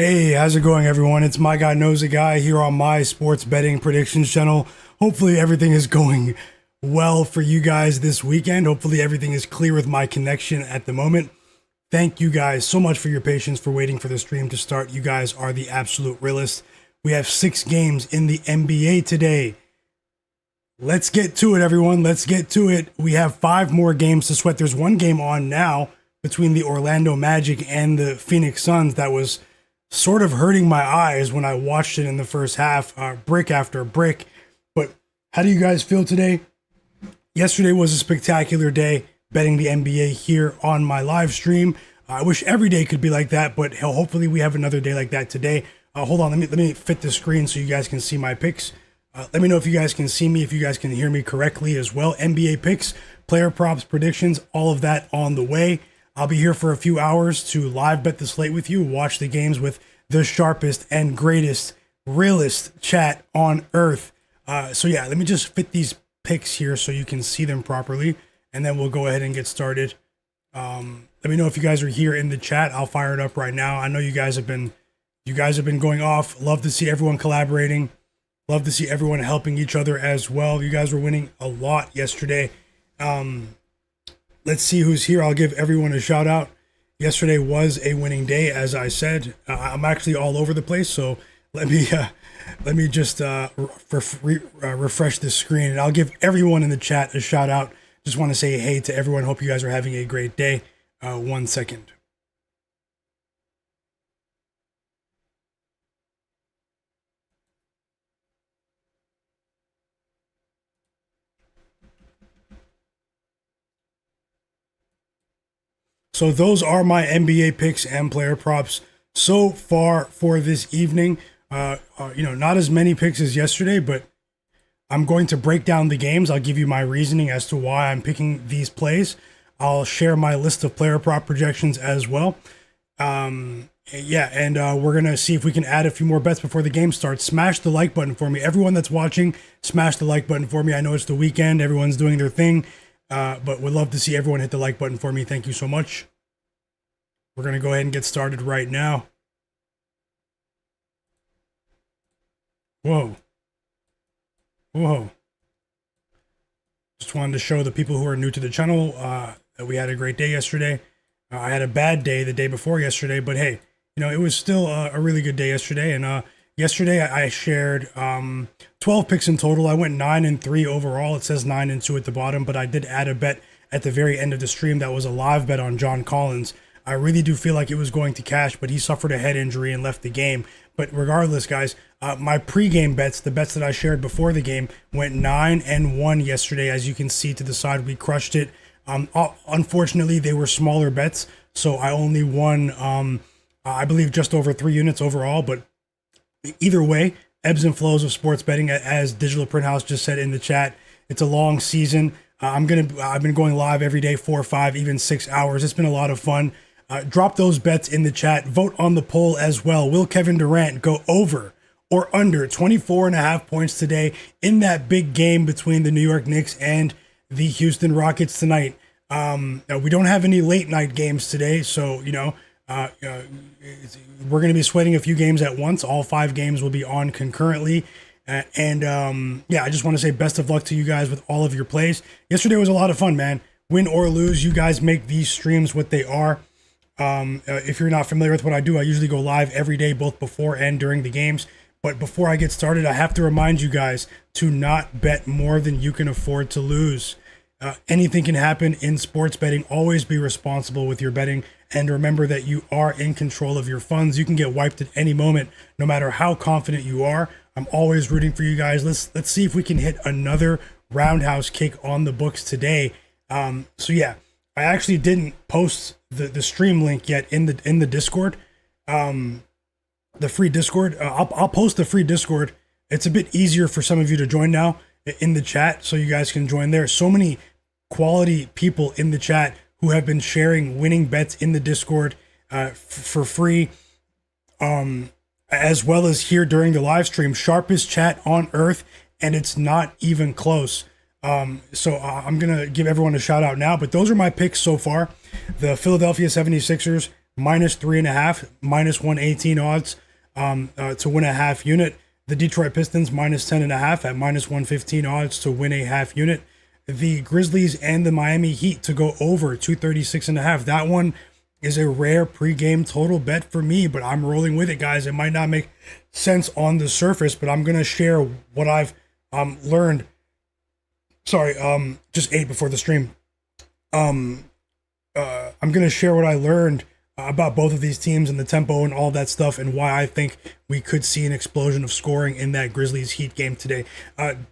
Hey, how's it going, everyone? It's Myguyknowsaguy here on my sports betting predictions channel. Hopefully, everything is going well for you guys this weekend. Hopefully, everything is clear with my connection at the moment. Thank you guys so much for your patience, for waiting for the stream to start. You guys are the absolute realists. We have 6 games in the NBA today. Let's get to it, everyone. Let's get to it. We have 5 more games to sweat. There's one game on now between the Orlando Magic and the Phoenix Suns that was sort of hurting my eyes when I watched it in the first half, brick after brick. But how do you guys feel today? Yesterday was a spectacular day betting the NBA here on my live stream. I wish every day could be like that, but hopefully we have another day like that today. Hold on, let me fit the screen so you guys can see my picks. Let me know if you guys can see me, if you guys can hear me correctly as well. NBA picks, player props, predictions, all of that on the way. I'll be here for a few hours to live bet the slate with you, watch the games with the sharpest and greatest, realest chat on earth. So yeah, let me just fit these picks here so you can see them properly, and then we'll go ahead and get started. Let me know if you guys are here in the chat. I'll fire it up right now. I know you guys have been going off. Love to see everyone collaborating. Love to see everyone helping each other as well. You guys were winning a lot yesterday. Let's see who's here. I'll give everyone a shout out. Yesterday was a winning day, as I said. I'm actually all over the place, so let me just refresh this screen, and I'll give everyone in the chat a shout out. Just want to say hey to everyone. Hope you guys are having a great day. 1 second. So those are my NBA picks and player props so far for this evening. Not as many picks as yesterday, but I'm going to break down the games. I'll give you my reasoning as to why I'm picking these plays. I'll share my list of player prop projections as well. We're going to see if we can add a few more bets before the game starts. Smash the like button for me. Everyone that's watching, smash the like button for me. I know it's the weekend. Everyone's doing their thing. But would love to see everyone hit the like button for me. Thank you so much. We're going to go ahead and get started right now. Whoa. Just wanted to show the people who are new to the channel that we had a great day yesterday. I had a bad day the day before yesterday, but hey, it was still a really good day yesterday. And yesterday I shared 12 picks in total. I went 9-3 overall. It says 9-2 at the bottom, but I did add a bet at the very end of the stream that was a live bet on John Collins. I really do feel like it was going to cash, but he suffered a head injury and left the game. But regardless, guys, my pregame bets, the bets that I shared before the game, went 9-1 yesterday. As you can see to the side, we crushed it. Unfortunately, they were smaller bets, so I only won, I believe, just over 3 units overall. But either way, ebbs and flows of sports betting, as Digital Print House just said in the chat. It's a long season. I've been going live every day, 4, 5, even 6 hours. It's been a lot of fun. Drop those bets in the chat. Vote on the poll as well. Will Kevin Durant go over or under 24.5 points today in that big game between the New York Knicks and the Houston Rockets tonight? We don't have any late night games today, so we're going to be sweating a few games at once. All 5 games will be on concurrently. I just want to say best of luck to you guys with all of your plays. Yesterday was a lot of fun, man. Win or lose, you guys make these streams what they are. If you're not familiar with what I do, I usually go live every day, both before and during the games. But before I get started, I have to remind you guys to not bet more than you can afford to lose. Anything can happen in sports betting. Always be responsible with your betting, and remember that you are in control of your funds. You can get wiped at any moment, no matter how confident you are. I'm always rooting for you guys. Let's see if we can hit another roundhouse kick on the books today. I actually didn't post the stream link yet in the Discord, the free Discord. I'll post the free Discord. It's a bit easier for some of you to join now in the chat, so you guys can join there. So many quality people in the chat who have been sharing winning bets in the Discord for free, as well as here during the live stream. Sharpest chat on earth, and it's not even close. So I'm going to give everyone a shout out now, but those are my picks so far. The Philadelphia 76ers minus 3.5, minus 118 odds to win a half unit. The Detroit Pistons minus 10.5 at minus 115 odds to win a half unit. The Grizzlies and the Miami Heat to go over 236.5. That one is a rare pregame total bet for me, but I'm rolling with it, guys. It might not make sense on the surface, but I'm gonna share what I've learned. Sorry, just ate before the stream. I'm gonna share what I learned about both of these teams and the tempo and all that stuff, and why I think we could see an explosion of scoring in that Grizzlies Heat game today.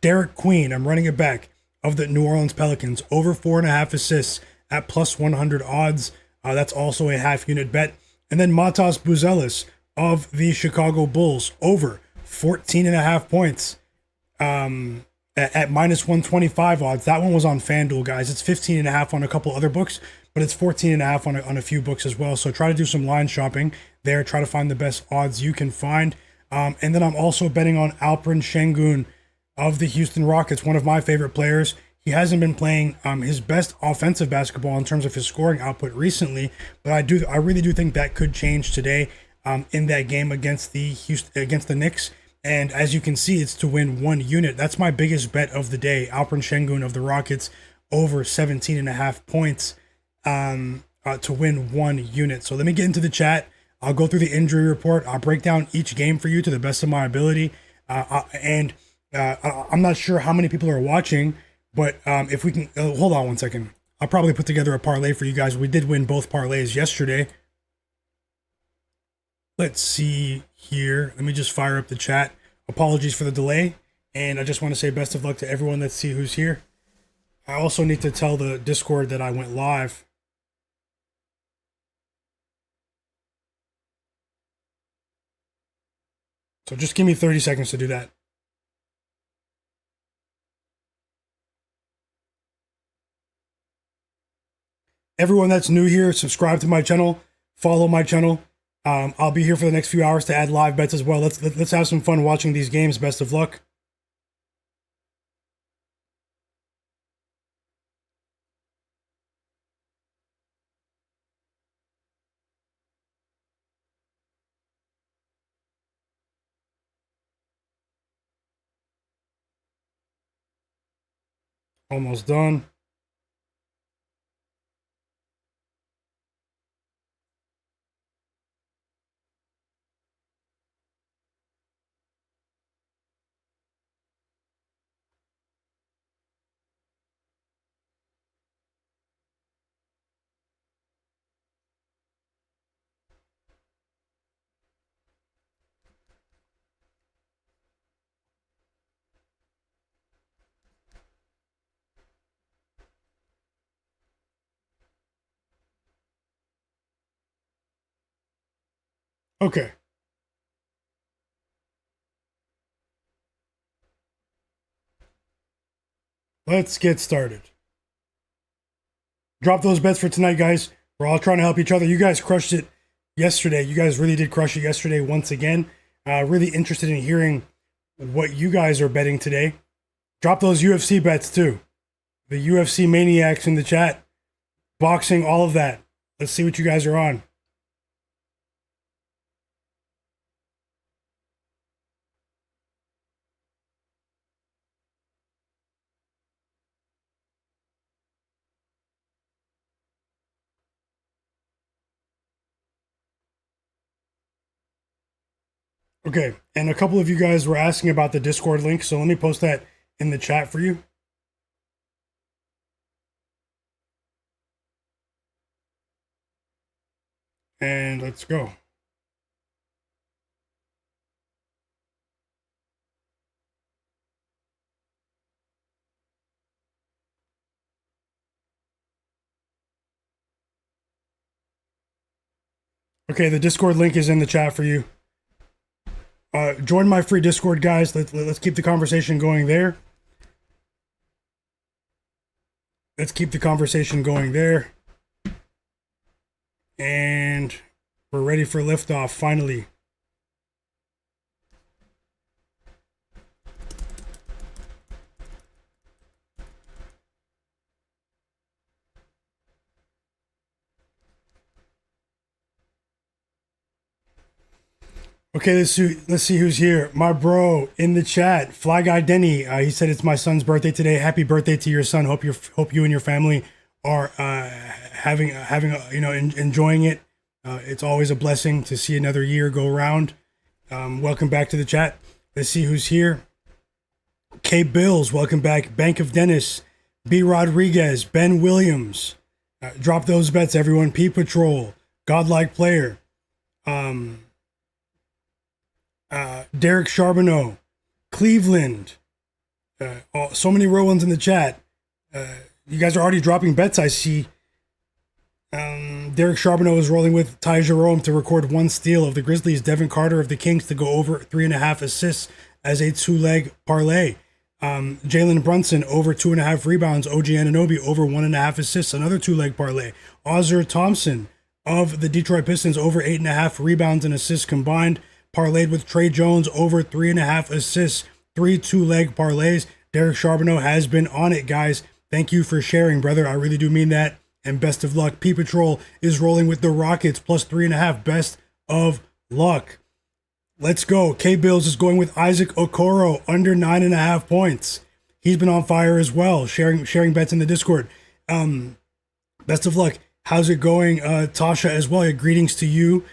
Derek Queen, I'm running it back, of the New Orleans Pelicans, over 4.5 assists at plus 100 odds. That's also a half unit bet. And then Matas Buzelis of the Chicago Bulls, over 14.5 points at minus 125 odds. That one was on FanDuel, guys. It's 15.5 on a couple other books, but it's 14.5 on a few books as well. So try to do some line shopping there. Try to find the best odds you can find. And then I'm also betting on Alperen Sengun of the Houston Rockets, one of my favorite players. He hasn't been playing his best offensive basketball in terms of his scoring output recently, but I really do think that could change today in that game against the Knicks. And as you can see, it's to win 1 unit. That's my biggest bet of the day. Alperen Sengun of the Rockets, over 17.5 points to win 1 unit. So let me get into the chat. I'll go through the injury report. I'll break down each game for you to the best of my ability. I'm not sure how many people are watching, but if we can, hold on one second. I'll probably put together a parlay for you guys. We did win both parlays yesterday. Let's see here. Let me just fire up the chat. Apologies for the delay. And I just want to say best of luck to everyone. Let's see who's here. I also need to tell the Discord that I went live. So just give me 30 seconds to do that. Everyone that's new here, subscribe to my channel, follow my channel. I'll be here for the next few hours to add live bets as well. Let's have some fun watching these games. Best of luck. Almost done. Okay. Let's get started. Drop those bets for tonight, guys. We're all trying to help each other. You guys crushed it yesterday. You guys really did crush it yesterday once again. Really interested in hearing what you guys are betting today. Drop those UFC bets too. The UFC maniacs in the chat. Boxing, all of that. Let's see what you guys are on. Okay, and a couple of you guys were asking about the Discord link, so let me post that in the chat for you. And let's go. Okay, the Discord link is in the chat for you. Join my free Discord, guys. Let's keep the conversation going there. Let's keep the conversation going there. And we're ready for liftoff, finally. Okay, let's see who's here. My bro in the chat, Fly Guy Denny. He said it's my son's birthday today. Happy birthday to your son. Hope you and your family are having enjoying it. It's always a blessing to see another year go around. Welcome back to the chat. Let's see who's here. K Bills, welcome back. Bank of Dennis, B Rodriguez, Ben Williams. Drop those bets, everyone. P Patrol, Godlike Player. Derek Charbonneau, Cleveland. So many real ones in the chat. You guys are already dropping bets, I see. Derek Charbonneau is rolling with Ty Jerome to record 1 steal of the Grizzlies. Devin Carter of the Kings to go over 3.5 assists as a 2-leg parlay. Jalen Brunson over 2.5 rebounds. OG Anunoby over 1.5 assists, another 2-leg parlay. Ozzer Thompson of the Detroit Pistons over 8.5 rebounds and assists combined. Parlayed with Trey Jones over 3.5 assists, 3 2-leg parlays. Derek Charbonneau has been on it, guys. Thank you for sharing, brother. I really do mean that. And best of luck. P Patrol is rolling with the Rockets plus 3.5. Best of luck. Let's go. K Bills is going with Isaac Okoro under 9.5 points. He's been on fire as well, sharing bets in the Discord. Best of luck. How's it going, Tasha, as well? Greetings to you.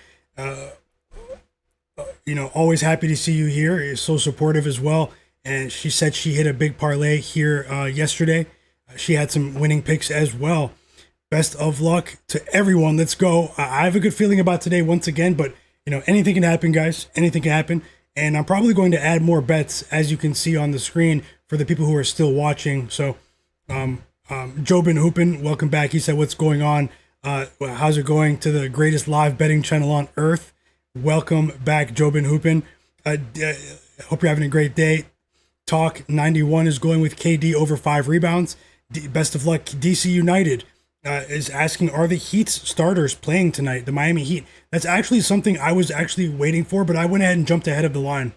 Always happy to see you here. You're so supportive as well. And she said she hit a big parlay here yesterday. She had some winning picks as well. Best of luck to everyone. Let's go. I have a good feeling about today once again, but anything can happen, guys. Anything can happen. And I'm probably going to add more bets, as you can see on the screen, for the people who are still watching. So, Jobin Hoopin, welcome back. He said, what's going on? How's it going to the greatest live betting channel on earth? Welcome back, Jobin Hoopin. Hope you're having a great day. Talk 91 is going with KD over 5 rebounds. Best of luck. DC United is asking, are the Heat's starters playing tonight? The Miami Heat. That's actually something I was actually waiting for, but I went ahead and jumped ahead of the line.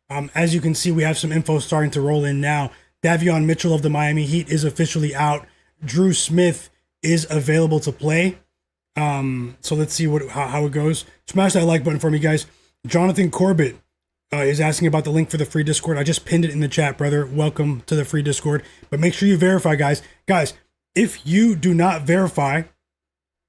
As you can see, we have some info starting to roll in now. Davion Mitchell of the Miami Heat is officially out. Drew Smith is available to play. So let's see how it goes. Smash that like button for me, guys. Jonathan Corbett is asking about the link for the free Discord. I just pinned it in the chat, brother. Welcome to the free Discord. But make sure you verify, guys. Guys, if you do not verify,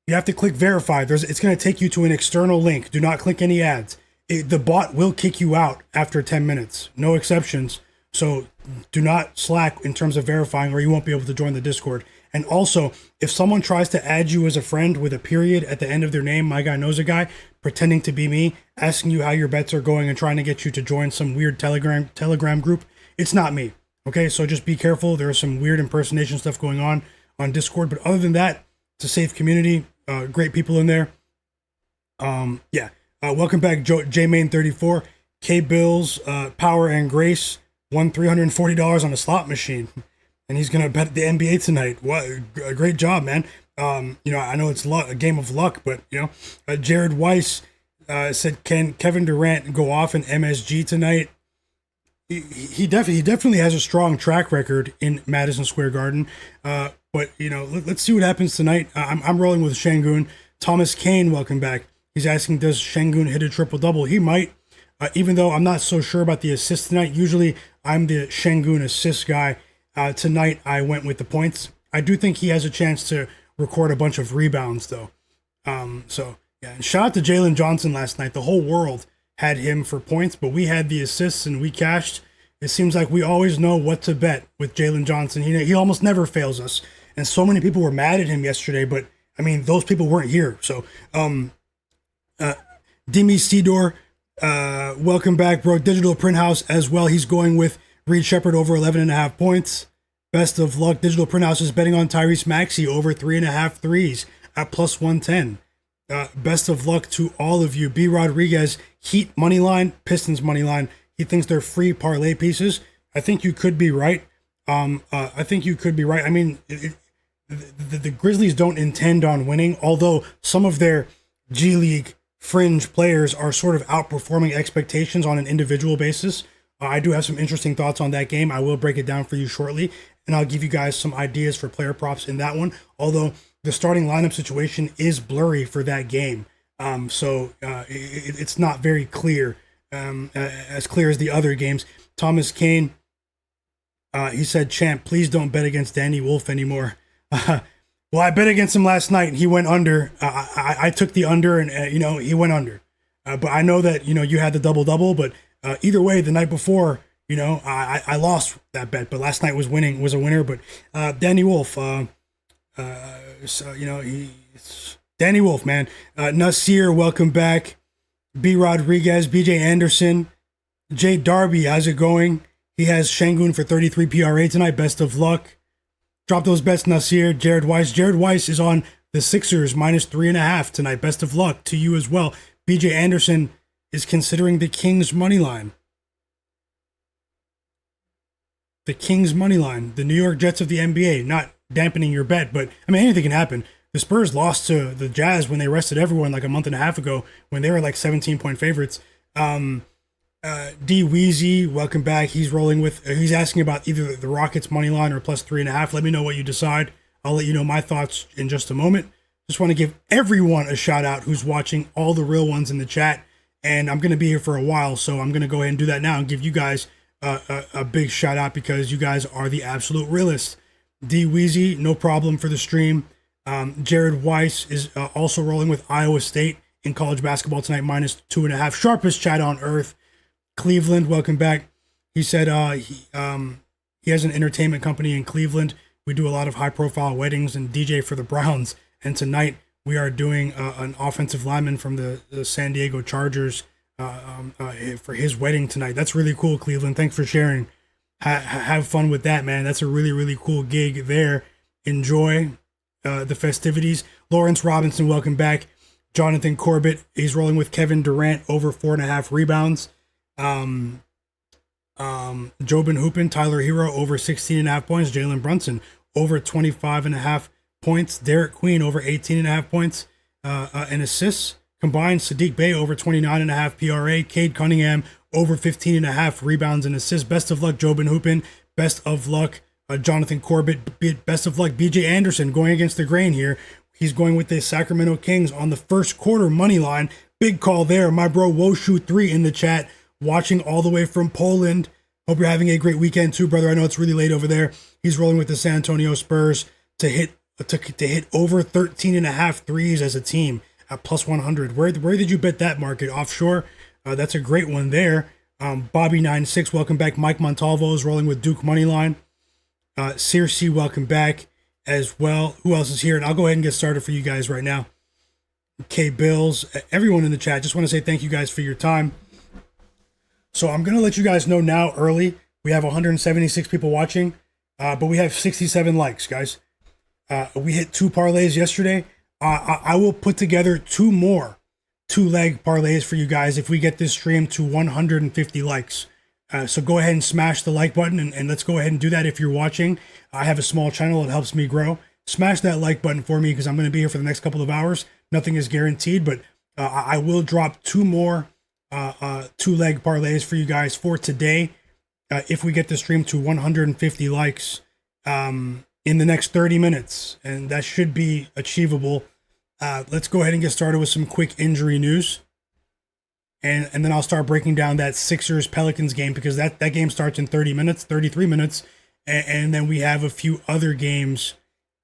you have to click verify. It's going to take you to an external link. Do not click any ads. The bot will kick you out after 10 minutes. No exceptions. So do not slack in terms of verifying, or you won't be able to join the Discord. And also, if someone tries to add you as a friend with a period at the end of their name, Myguyknowsaguy, pretending to be me, asking you how your bets are going and trying to get you to join some weird Telegram group, it's not me. Okay, so just be careful. There is some weird impersonation stuff going on Discord, but other than that, it's a safe community. Great people in there. Welcome back, J-Main34. K-Bills, Power and Grace won $340 on a slot machine. And he's going to bet the NBA tonight. What a great job, man. I know it's a game of luck, but, Jared Weiss said, can Kevin Durant go off in MSG tonight? He definitely has a strong track record in Madison Square Garden. But, let's see what happens tonight. I'm rolling with Sengun. Thomas Kane, welcome back. He's asking, does Sengun hit a triple-double? He might, even though I'm not so sure about the assist tonight. Usually, I'm the Sengun assist guy. Tonight, I went with the points. I do think he has a chance to record a bunch of rebounds, though. And shout out to Jalen Johnson last night. The whole world had him for points, but we had the assists and we cashed. It seems like we always know what to bet with Jalen Johnson. He almost never fails us. And so many people were mad at him yesterday, but, those people weren't here. So, Demi Sidor, welcome back, bro. Digital Print House as well. He's going with Reed Shepherd over 11.5 points. Best of luck. Digital Print House is betting on Tyrese Maxey over 3.5 threes at plus 110. Best of luck to all of you. B. Rodriguez, Heat money line, Pistons money line. He thinks they're free parlay pieces. I think you could be right. The Grizzlies don't intend on winning, although some of their G League fringe players are sort of outperforming expectations on an individual basis. I do have some interesting thoughts on that game. I will break it down for you shortly, and I'll give you guys some ideas for player props in that one, although the starting lineup situation is blurry for that game. It's not very clear as clear as the other games. Thomas Kane, he said, "Champ, please don't bet against Danny Wolf anymore." Well, I bet against him last night, and he went under. I took the under, and he went under. But I know that you had the double, but either way, the night before, I lost that bet. But last night was a winner. But Danny Wolf, Danny Wolf, man. Nasir, welcome back. B. Rodriguez, BJ Anderson, Jay Darby, how's it going? He has Sengun for 33 PRA tonight. Best of luck. Drop those bets, Nasir. Jared Weiss. Jared Weiss is on the Sixers -3.5 tonight. Best of luck to you as well. BJ Anderson is considering the Kings money line. The Kings money line. The New York Jets of the NBA. Not dampening your bet, but I mean, anything can happen. The Spurs lost to the Jazz when they rested everyone like a month and a half ago when they were like 17-point favorites. D Weezy, welcome back. He's rolling with. He's asking about either the Rockets money line or +3.5. Let me know what you decide. I'll let you know my thoughts in just a moment. Just want to give everyone a shout out who's watching, all the real ones in the chat, and I'm going to be here for a while, so I'm going to go ahead and do that now and give you guys a big shout out because you guys are the absolute realists. D Weezy, no problem for the stream. Jared Weiss is also rolling with Iowa State in college basketball tonight, -2.5. Sharpest chat on earth. Cleveland, welcome back. He said he has an entertainment company in Cleveland. We do a lot of high-profile weddings and DJ for the Browns. And tonight we are doing an offensive lineman from the San Diego Chargers for his wedding tonight. That's really cool, Cleveland. Thanks for sharing. Have fun with that, man. That's a really, really cool gig there. Enjoy the festivities. Lawrence Robinson, welcome back. Jonathan Corbett, he's rolling with Kevin Durant over 4.5 rebounds. Jobin Hoopin, Tyler Hero over 16.5 points. Jalen Brunson over 25.5 points. Derek Queen over 18.5 points and assists. Combined, Sadiq Bey over 29.5 PRA. Cade Cunningham over 15.5 rebounds and assists. Best of luck, Jobin Hoopin. Best of luck, Jonathan Corbett. Best of luck, BJ Anderson, going against the grain here. He's going with the Sacramento Kings on the first quarter money line. Big call there. My bro Woshu3 in the chat, watching all the way from Poland. Hope you're having a great weekend too, brother. I know it's really late over there. He's rolling with the San Antonio Spurs to hit over 13.5 threes as a team at +100. Where did you bet that market? Offshore? That's a great one there. Bobby96, welcome back. Mike Montalvo is rolling with Duke Moneyline. Circe, welcome back as well. Who else is here? And I'll go ahead and get started for you guys right now. K Bills, everyone in the chat. Just want to say thank you guys for your time. So I'm going to let you guys know now early. We have 176 people watching, but we have 67 likes, guys. We hit 2 parlays yesterday. I will put together 2 more 2-leg parlays for you guys if we get this stream to 150 likes. So go ahead and smash the like button and let's go ahead and do that if you're watching. I have a small channel. It helps me grow. Smash that like button for me because I'm going to be here for the next couple of hours. Nothing is guaranteed, but I will drop 2 more 2-leg parlays for you guys for today if we get the stream to 150 likes in the next 30 minutes, and that should be achievable. Let's go ahead and get started with some quick injury news, and then I'll start breaking down that Sixers Pelicans game because that game starts in 33 minutes, and then we have a few other games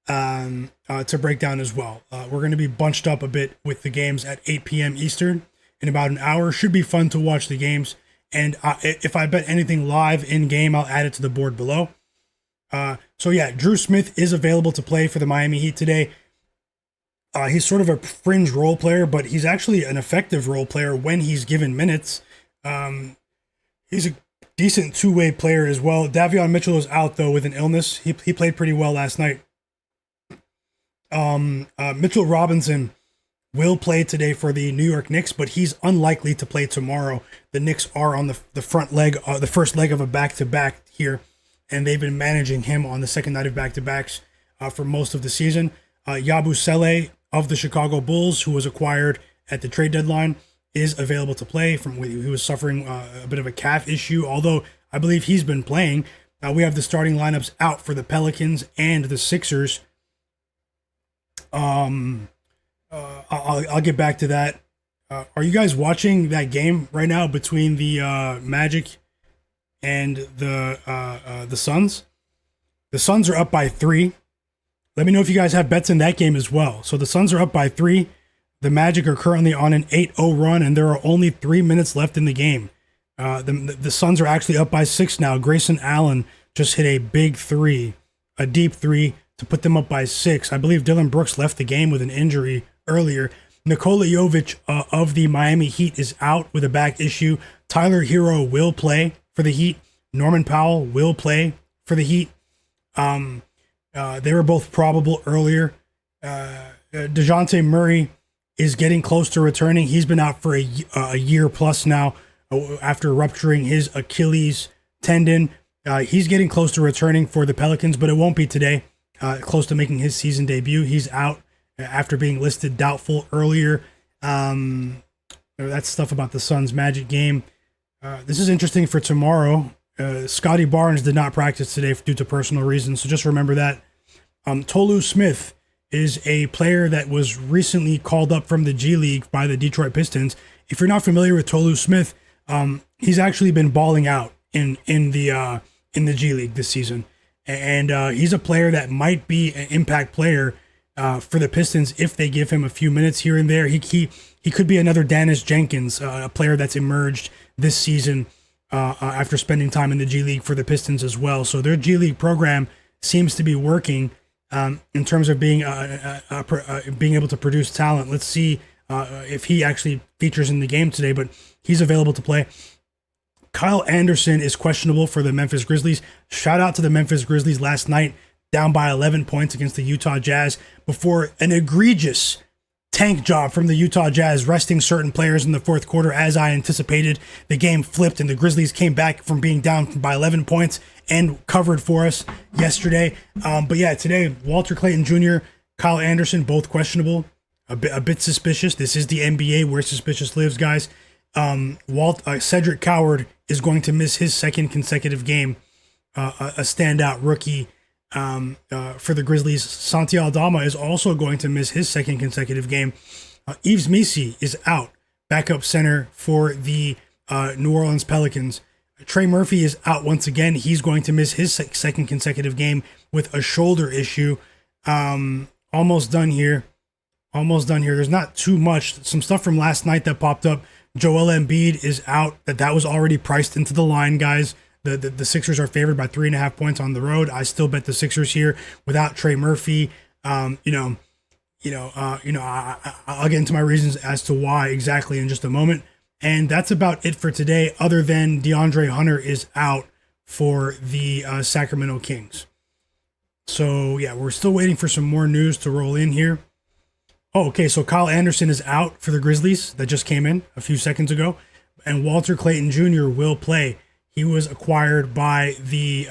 to break down as well. We're going to be bunched up a bit with the games at 8 p.m. Eastern in about an hour. Should be fun to watch the games. And if I bet anything live in game, I'll add it to the board below. So yeah, Drew Smith is available to play for the Miami Heat today. He's sort of a fringe role player, but he's actually an effective role player when he's given minutes. He's a decent two-way player as well. Davion Mitchell is out though with an illness. He played pretty well last night. Mitchell Robinson will play today for the New York Knicks, but he's unlikely to play tomorrow. The Knicks are on the first leg of a back-to-back here, and they've been managing him on the second night of back-to-backs for most of the season. Yabusele of the Chicago Bulls, who was acquired at the trade deadline, is available to play. He was suffering a bit of a calf issue, although I believe he's been playing. We have the starting lineups out for the Pelicans and the Sixers. I'll get back to that Are you guys watching that game right now between the Magic and the Suns? The Suns are up by 3. Let me know if you guys have bets in that game as well. So the Suns are up by 3. The Magic are currently on an 8-0 run, and there are only 3 minutes left in the game. The Suns are actually up by 6 now. Grayson Allen just hit a big 3, a deep 3 to put them up by 6. I believe Dillon Brooks left the game with an injury earlier. Nikola Jovic of the Miami Heat is out with a back issue. Tyler Hero will play for the Heat. Norman Powell will play for the Heat. They were both probable earlier. DeJounte Murray is getting close to returning. He's been out for a year plus now after rupturing his Achilles tendon. He's getting close to returning for the Pelicans, but it won't be today. Close to making his season debut. He's out after being listed doubtful earlier. That's stuff about the Suns Magic game. This is interesting for tomorrow. Scotty Barnes did not practice today due to personal reasons, so just remember that. Tolu Smith is a player that was recently called up from the G League by the Detroit Pistons. If you're not familiar with Tolu Smith, he's actually been balling out in the G League this season, and he's a player that might be an impact player for the Pistons if they give him a few minutes here and there. He could be another Dennis Jenkins, a player that's emerged this season after spending time in the G League for the Pistons as well. So their G League program seems to be working in terms of being able to produce talent. Let's see if he actually features in the game today, but he's available to play. Kyle Anderson is questionable for the Memphis Grizzlies. Shout out to the Memphis Grizzlies last night, down by 11 points against the Utah Jazz before an egregious tank job from the Utah Jazz, resting certain players in the fourth quarter. As I anticipated, the game flipped and the Grizzlies came back from being down by 11 points and covered for us yesterday. But yeah, today, Walter Clayton Jr., Kyle Anderson, both questionable, a bit suspicious. This is the NBA where suspicious lives, guys. Cedric Coward is going to miss his second consecutive game, a standout rookie for the Grizzlies. Santi Aldama is also going to miss his second consecutive game. Yves Missi is out, backup center for the New Orleans Pelicans. Trey Murphy is out once again. He's going to miss his second consecutive game with a shoulder issue. Almost done here. There's not too much. Some stuff from last night that popped up. Joel Embiid is out. That was already priced into the line, guys. The Sixers are favored by 3.5 points on the road. I still bet the Sixers here without Trey Murphy. I'll get into my reasons as to why exactly in just a moment. And that's about it for today, other than DeAndre Hunter is out for the Sacramento Kings. So yeah, we're still waiting for some more news to roll in here. Oh, okay, so Kyle Anderson is out for the Grizzlies. That just came in a few seconds ago. And Walter Clayton Jr. will play. He was acquired by the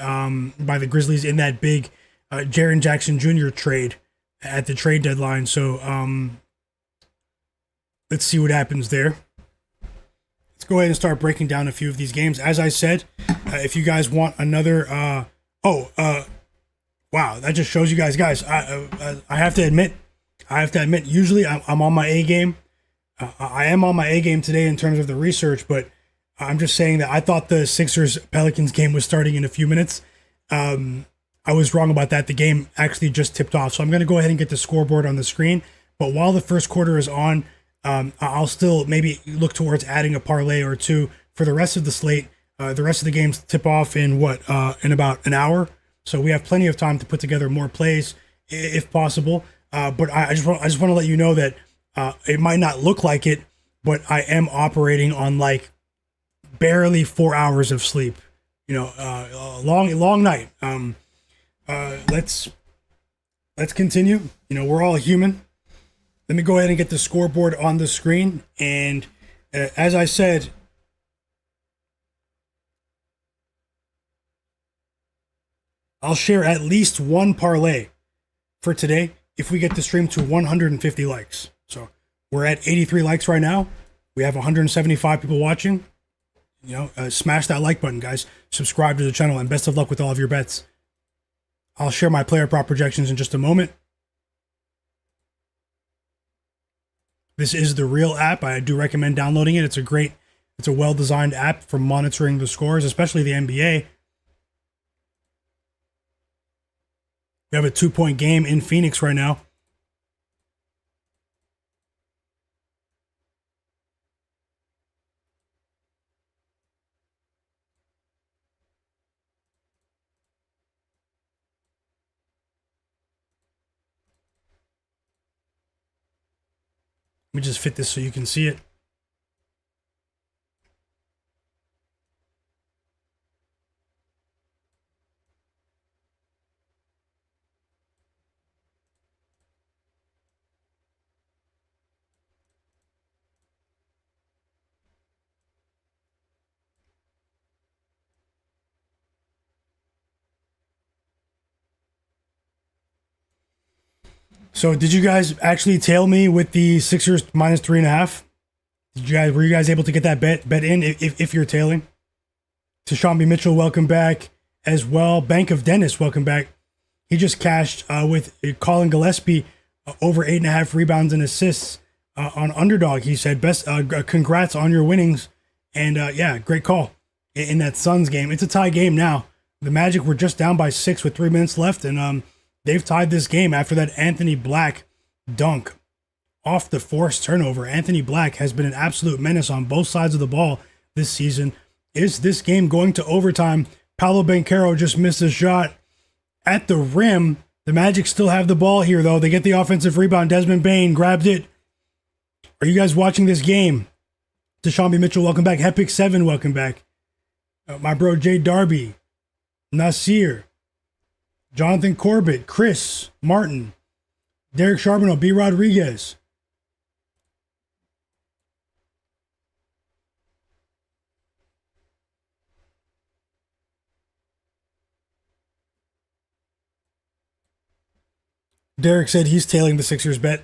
Grizzlies in that big Jaren Jackson Jr. trade at the trade deadline. So let's see what happens there. Let's go ahead and start breaking down a few of these games. As I said, if you guys want another... wow, that just shows you guys. I have to admit, usually I'm on my A game. I am on my A game today in terms of the research, but I'm just saying that I thought the Sixers-Pelicans game was starting in a few minutes. I was wrong about that. The game actually just tipped off. So I'm going to go ahead and get the scoreboard on the screen. But while the first quarter is on, I'll still maybe look towards adding a parlay or two for the rest of the slate. The rest of the games tip off in about an hour. So we have plenty of time to put together more plays if possible. But I just want to let you know that it might not look like it, but I am operating on like barely 4 hours of sleep. A long night. Let's continue. We're all human. Let me go ahead and get the scoreboard on the screen. And as I said, I'll share at least one parlay for today if we get the stream to 150 likes. So we're at 83 likes right now. We have 175 people watching. Smash that like button, guys. Subscribe to the channel, and best of luck with all of your bets. I'll share my player prop projections in just a moment. This is the Real app. I do recommend downloading it. It's a well-designed app for monitoring the scores, especially the NBA. We have a 2-point game in Phoenix right now. Let me just fit this so you can see it. So did you guys actually tail me with the Sixers minus 3.5? Were you guys able to get that bet in if you're tailing? Tashambi Mitchell, welcome back as well. Bank of Dennis, welcome back. He just cashed with Colin Gillespie over 8.5 rebounds and assists on Underdog. He said, "Best, congrats on your winnings." And yeah, great call in that Suns game. It's a tie game now. The Magic were just down by 6 with 3 minutes left, and they've tied this game after that Anthony Black dunk off the forced turnover. Anthony Black has been an absolute menace on both sides of the ball this season. Is this game going to overtime? Paolo Banchero just missed a shot at the rim. The Magic still have the ball here, though. They get the offensive rebound. Desmond Bane grabbed it. Are you guys watching this game? Tashambi Mitchell, welcome back. Hepic7, welcome back. My bro Jay Darby, Nasir, Jonathan Corbett, Chris Martin, Derek Charbonneau, B. Rodriguez. Derek said he's tailing the Sixers bet.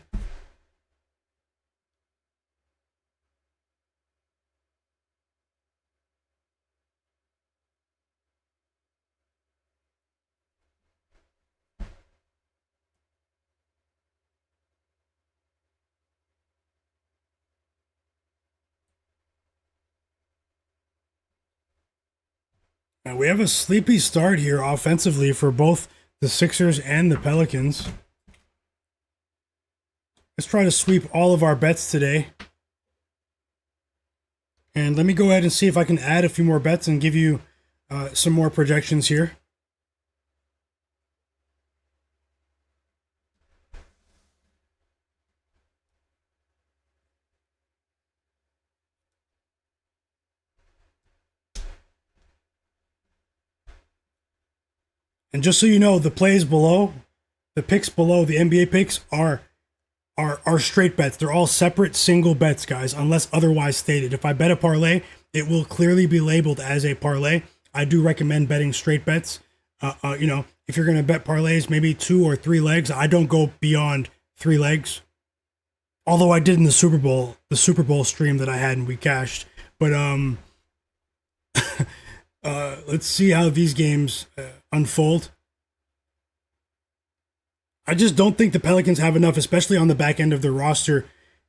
Now we have a sleepy start here offensively for both the Sixers and the Pelicans. Let's try to sweep all of our bets today. And let me go ahead and see if I can add a few more bets and give you some more projections here. And just so you know, the plays below, the picks below, the NBA picks are straight bets. They're all separate single bets, guys, unless otherwise stated. If I bet a parlay, it will clearly be labeled as a parlay. I do recommend betting straight bets. You know, if you're going to bet parlays, maybe 2 or 3 legs. I don't go beyond 3 legs. Although I did in the Super Bowl stream that I had and we cashed. But let's see how these games unfold. I just don't think the Pelicans have enough, especially on the back end of their roster.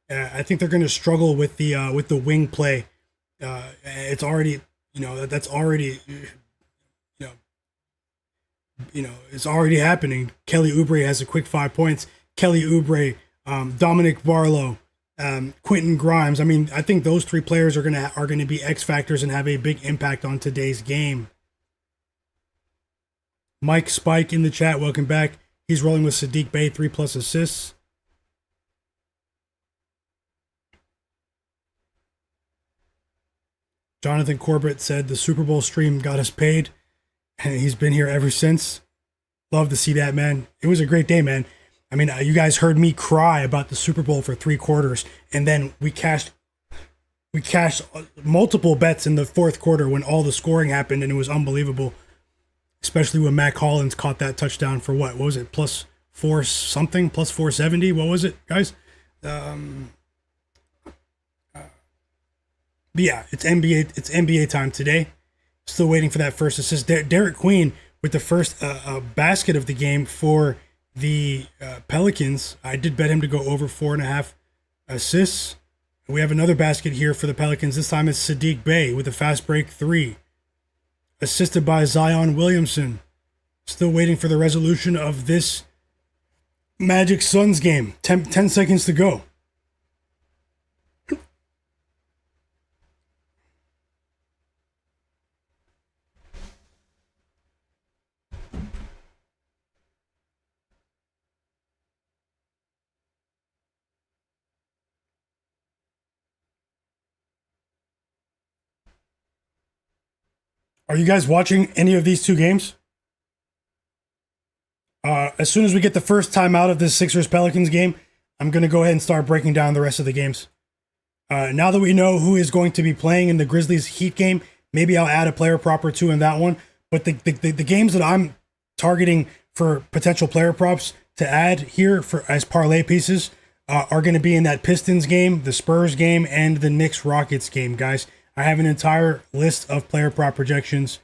I think they're going to struggle with the wing play. It's already, that's already, it's already happening. Kelly Oubre has a quick 5 points. Kelly Oubre, Dominic Barlow, Quentin Grimes. I mean, I think those 3 players are gonna be X factors and have a big impact on today's game. Mike Spike in the chat, welcome back. He's rolling with Sadiq Bey, 3+ assists. Jonathan Corbett said the Super Bowl stream got us paid, and he's been here ever since. Love to see that, man. It was a great day, man. I mean, you guys heard me cry about the Super Bowl for 3 quarters, and then we cashed multiple bets in the 4th quarter when all the scoring happened, and it was unbelievable. Especially when Mac Hollins caught that touchdown for what was it? +4 something, +470. What was it, guys? But yeah, it's NBA. It's NBA time today. Still waiting for that first assist. Derek Queen with the first basket of the game for the Pelicans. I did bet him to go over 4.5 assists. We have another basket here for the Pelicans. This time it's Saddiq Bey with a fast break 3. Assisted by Zion Williamson. Still waiting for the resolution of this Magic Suns game. 10 seconds to go. Are you guys watching any of these two games? As soon as we get the first time out of this Sixers-Pelicans game, I'm going to go ahead and start breaking down the rest of the games. Now that we know who is going to be playing in the Grizzlies-Heat game, maybe I'll add a player prop or two in that one. But the games that I'm targeting for potential player props to add here for as parlay pieces are going to be in that Pistons game, the Spurs game, and the Knicks-Rockets game, guys. I have an entire list of player prop projections.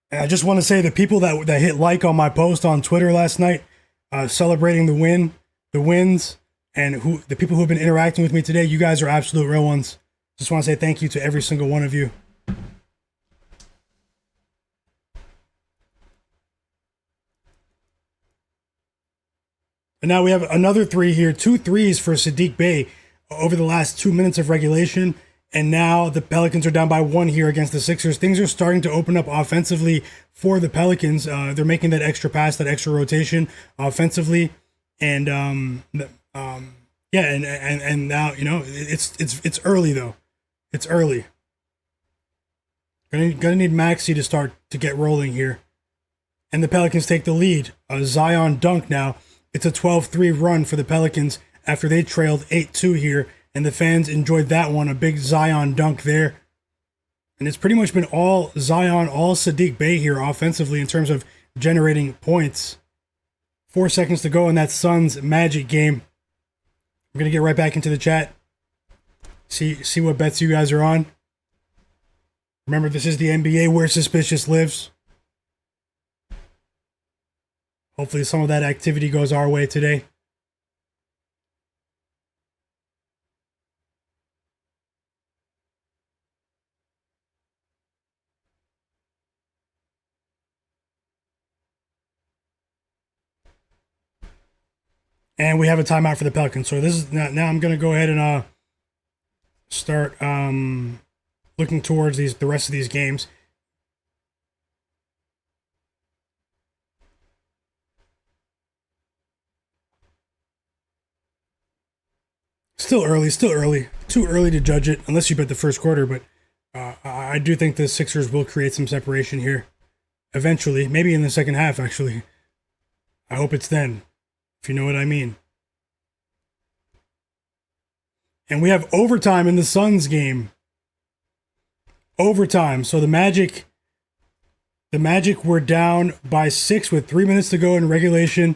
And I just want to say the people that hit like on my post on Twitter last night, celebrating the wins, and the people who have been interacting with me today, you guys are absolute real ones. Just want to say thank you to every single one of you. And now we have another 3 here, 2 threes for Saddiq Bey over the last 2 minutes of regulation. And now the Pelicans are down by 1 here against the Sixers. Things are starting to open up offensively for the Pelicans. They're making that extra pass, that extra rotation offensively, and yeah, and now it's early though. It's early. Gonna need Maxey to start to get rolling here, and the Pelicans take the lead. Zion dunk now. It's a 12-3 run for the Pelicans after they trailed 8-2 here. And the fans enjoyed that one, a big Zion dunk there. And it's pretty much been all Zion, all Saddiq Bey here offensively in terms of generating points. 4 seconds to go in that Suns Magic game. I'm going to get right back into the chat. See what bets you guys are on. Remember, this is the NBA where suspicious lives. Hopefully some of that activity goes our way today. And we have a timeout for the Pelicans. So this is now I'm going to go ahead and start looking towards the rest of these games. Still early. Too early to judge it, unless you bet the first quarter. But I do think the Sixers will create some separation here. Eventually. Maybe in the second half, actually. I hope it's then. If you know what I mean. And we have overtime in the Suns game. Overtime. So the Magic were down by 6 with 3 minutes to go in regulation.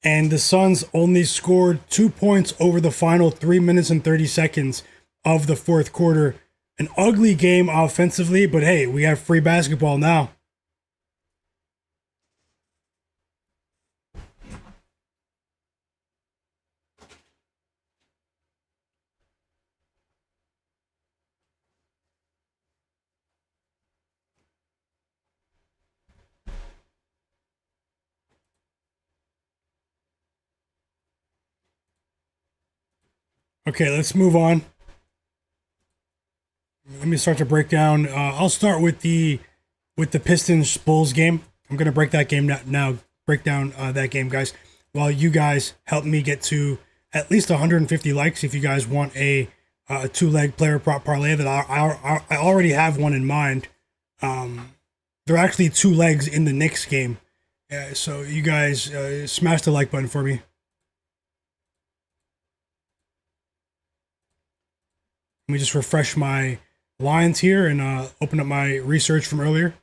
And the Suns only scored 2 points over the final 3 minutes and 30 seconds of the fourth quarter. An ugly game offensively, but hey, we have free basketball now. Okay, let's move on. Let me start to break down. I'll start with the Pistons Bulls game. I'm gonna break that game now. Break down that game, guys. While you guys help me get to at least 150 likes, if you guys want a 2-leg player prop parlay, that I already have one in mind. There are actually 2 legs in the Knicks game, so you guys smash the like button for me. Let me just refresh my lines here and open up my research from earlier.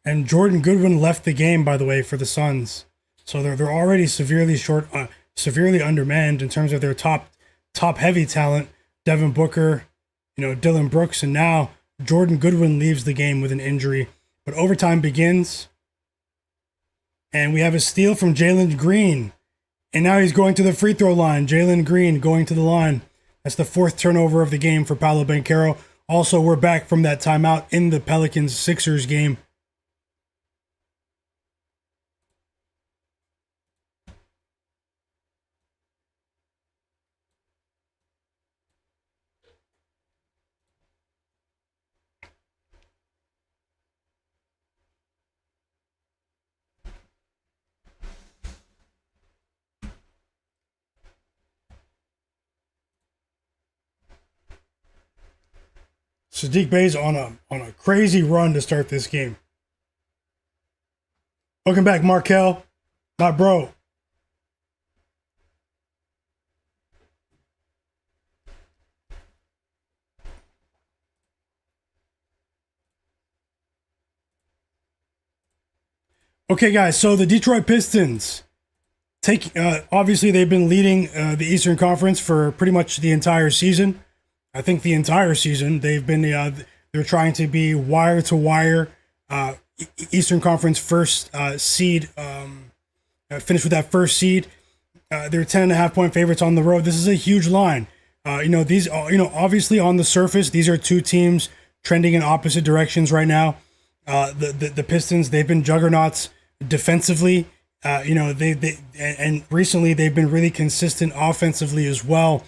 And Jordan Goodwin left the game, by the way, for the Suns. So they're already severely short, severely undermanned in terms of their top heavy talent. Devin Booker, Dillon Brooks, and now Jordan Goodwin leaves the game with an injury. But overtime begins, and we have a steal from Jalen Green. And now he's going to the free throw line. Jalen Green going to the line. That's the 4th turnover of the game for Paolo Banchero. Also, we're back from that timeout in the Pelicans-Sixers game. Saddiq Bey's on a crazy run to start this game. Welcome back, Markel, my bro. Okay, guys. So the Detroit Pistons obviously they've been leading the Eastern Conference for pretty much the entire season. I think the entire season they've been they're trying to be wire to wire Eastern Conference first seed. Finish with that first seed. They're 10.5-point favorites on the road. This is a huge line. These obviously on the surface these are two teams trending in opposite directions right now. The Pistons, they've been juggernauts defensively. And recently they've been really consistent offensively as well.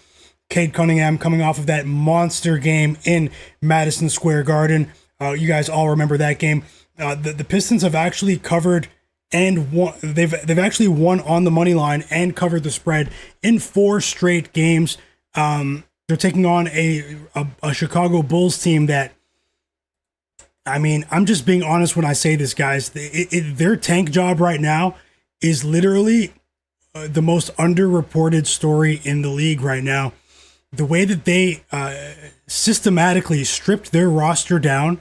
Cade Cunningham coming off of that monster game in Madison Square Garden. You guys all remember that game. The Pistons have actually covered and won. They've actually won on the money line and covered the spread in 4 straight games. They're taking on a Chicago Bulls team that, I mean, I'm just being honest when I say this, guys. Their tank job right now is literally the most underreported story in the league right now. The way that they systematically stripped their roster down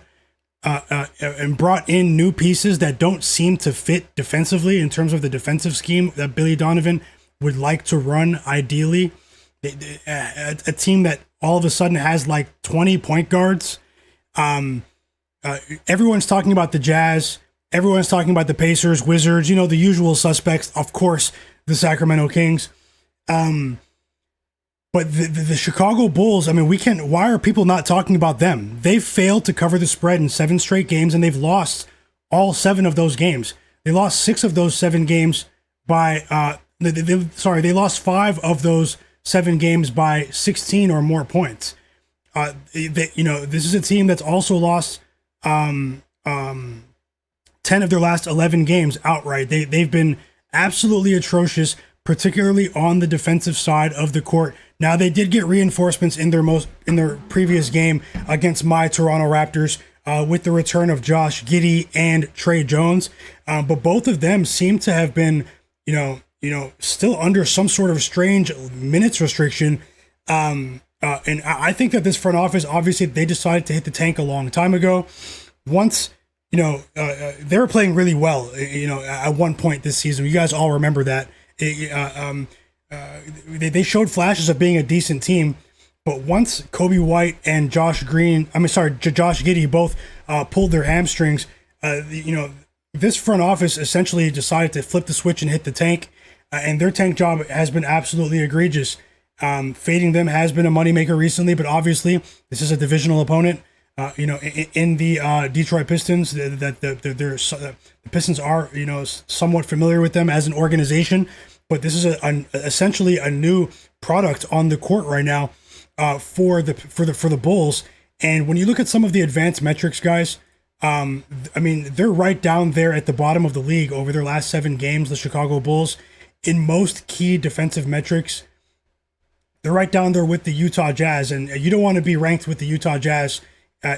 and brought in new pieces that don't seem to fit defensively in terms of the defensive scheme that Billy Donovan would like to run ideally. A team that all of a sudden has like 20 point guards. Everyone's talking about the Jazz. Everyone's talking about the Pacers, Wizards, the usual suspects. Of course, the Sacramento Kings. But the Chicago Bulls, I mean, why are people not talking about them? They've failed to cover the spread in 7 straight games, and they've lost all 7 of those games. They lost 6 of those 7 games by, they lost 5 of those 7 games by 16 or more points. This is a team that's also lost 10 of their last 11 games outright. They've been absolutely atrocious, particularly on the defensive side of the court. Now, they did get reinforcements in their previous game against my Toronto Raptors with the return of Josh Giddey and Trey Jones, but both of them seem to have been, still under some sort of strange minutes restriction. And I think that this front office, obviously, they decided to hit the tank a long time ago. Once they were playing really well, at one point this season. You guys all remember that. They showed flashes of being a decent team, But once Kobe White and Josh Green, Josh Giddey both pulled their hamstrings, this front office essentially decided to flip the switch and hit the tank, and their tank job has been absolutely egregious. Fading them has been a moneymaker recently, but obviously this is a divisional opponent. In the Detroit Pistons, the Pistons are somewhat familiar with them as an organization, but this is essentially a new product on the court right now for the Bulls. And when you look at some of the advanced metrics, guys, they're right down there at the bottom of the league over their last 7 games. The Chicago Bulls, in most key defensive metrics, they're right down there with the Utah Jazz, and you don't want to be ranked with the Utah Jazz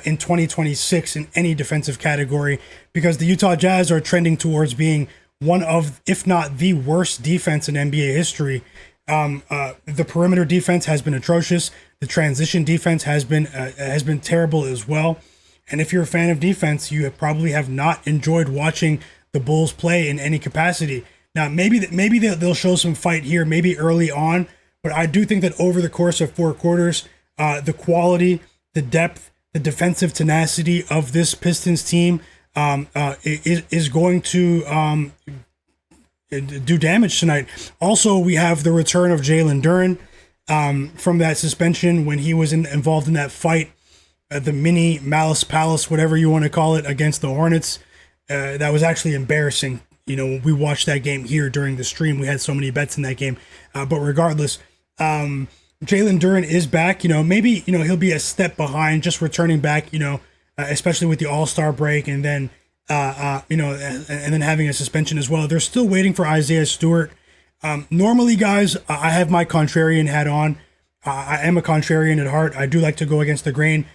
in 2026 in any defensive category, because the Utah Jazz are trending towards being one of, if not the worst defense in NBA history. The perimeter defense has been atrocious. The transition defense has been terrible as well. And if you're a fan of defense, you probably have not enjoyed watching the Bulls play in any capacity. Now, maybe they'll show some fight here, maybe early on, but I do think that over the course of 4 quarters, the quality, the depth, the defensive tenacity of this Pistons team is going to do damage tonight. Also, we have the return of Jalen Duren from that suspension when he was involved in that fight, the mini Malice Palace, whatever you want to call it, against the Hornets. That was actually embarrassing. We watched that game here during the stream. We had so many bets in that game. But regardless, Jalen Duren is back. Maybe, he'll be a step behind just returning back, especially with the All-Star break and then, and then having a suspension as well. They're still waiting for Isaiah Stewart. Normally, guys, I have my contrarian hat on. I am a contrarian at heart. I do like to go against the grain.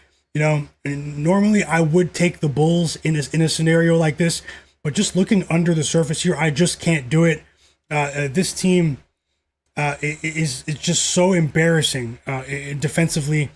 Normally I would take the Bulls in a scenario like this, but just looking under the surface here, I just can't do it. This team is just so embarrassing defensively,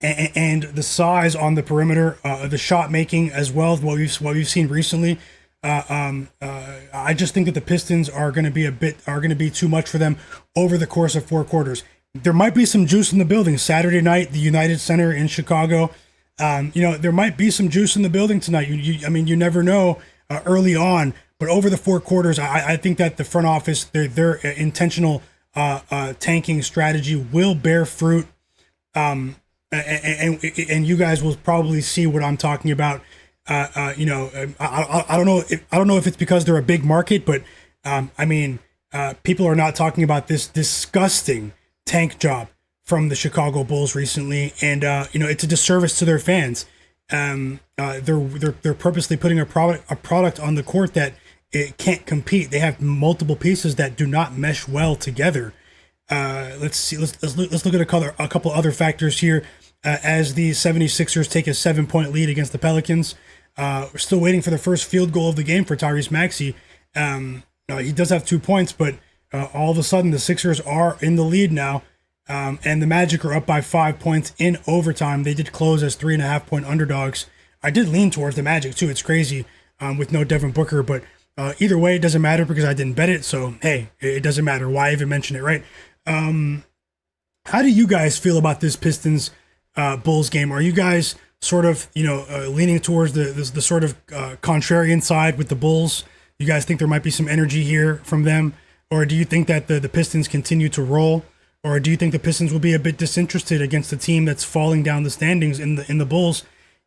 and the size on the perimeter, the shot making as well, what we've seen recently. I just think that the Pistons are going to be too much for them over the course of 4 quarters. There might be some juice in the building Saturday night, the United Center in Chicago. There might be some juice in the building tonight. You never know early on, but over the 4 quarters, I think that the front office, their intentional tanking strategy will bear fruit. And you guys will probably see what I'm talking about. I don't know if it's because they're a big market, but people are not talking about this disgusting tank job from the Chicago Bulls recently, and it's a disservice to their fans. They're purposely putting a product on the court that it can't compete. They have multiple pieces that do not mesh well together. Let's see. Let's look at a couple other factors here. As the 76ers take a 7-point lead against the Pelicans, we're still waiting for the first field goal of the game for Tyrese Maxey. He does have 2 points, but all of a sudden the Sixers are in the lead now, and the Magic are up by 5 points in overtime. They did close as 3.5-point underdogs. I did lean towards the Magic too. It's crazy with no Devin Booker, but either way, it doesn't matter because I didn't bet it. So hey, it doesn't matter. Why even mention it, right? How do you guys feel about this Pistons Bulls game? Are you guys sort of leaning towards the sort of contrarian side with the Bulls? You guys think there might be some energy here from them? Or do you think that the Pistons continue to roll? Or do you think the Pistons will be a bit disinterested against a team that's falling down the standings in the Bulls?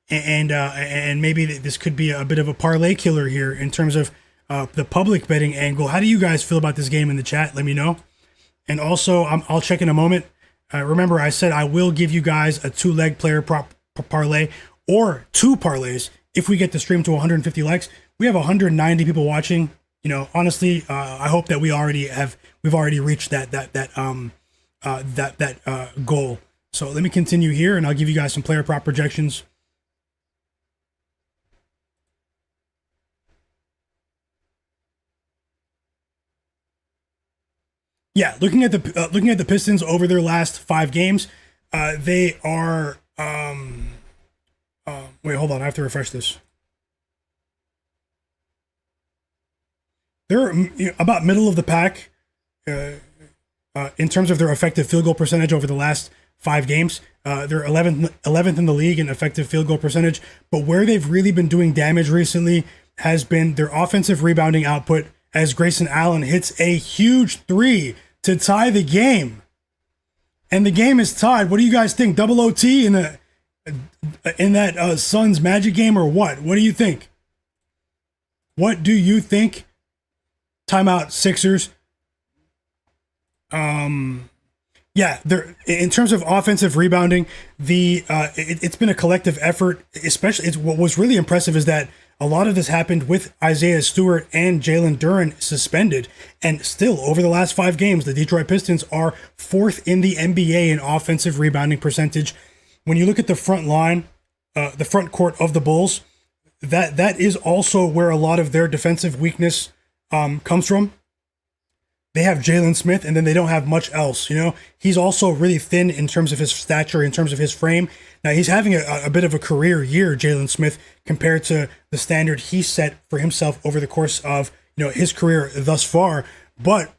And maybe this could be a bit of a parlay killer here in terms of the public betting angle. How do you guys feel about this game in the chat? Let me know. And also, I'll check in a moment. Remember, I said I will give you guys a 2-leg player prop parlay or 2 parlays if we get the stream to 150 likes. We have 190 people watching. Honestly, I hope that we've already reached that goal. So let me continue here, and I'll give you guys some player prop projections. Yeah, looking at the Pistons over their last 5 games, they are. Wait, hold on. I have to refresh this. They're about middle of the pack in terms of their effective field goal percentage over the last 5 games. They're 11th in the league in effective field goal percentage. But where they've really been doing damage recently has been their offensive rebounding output, as Grayson Allen hits a huge 3 to tie the game. And the game is tied. What do you guys think? Double OT in that Suns Magic game, or what? What do you think? What do you think? Timeout, Sixers. Yeah, they're, in terms of offensive rebounding, it's been a collective effort. Especially, what was really impressive is that a lot of this happened with Isaiah Stewart and Jalen Duren suspended, and still over the last 5 games, the Detroit Pistons are 4th in the NBA in offensive rebounding percentage. When you look at the front line, the front court of the Bulls, that is also where a lot of their defensive weakness comes from. They have Jalen Smith, and then they don't have much else. You know, he's also really thin in terms of his stature, in terms of his frame. Now, he's having a bit of a career year, Jalen Smith, compared to the standard he set for himself over the course of, you know, his career thus far. But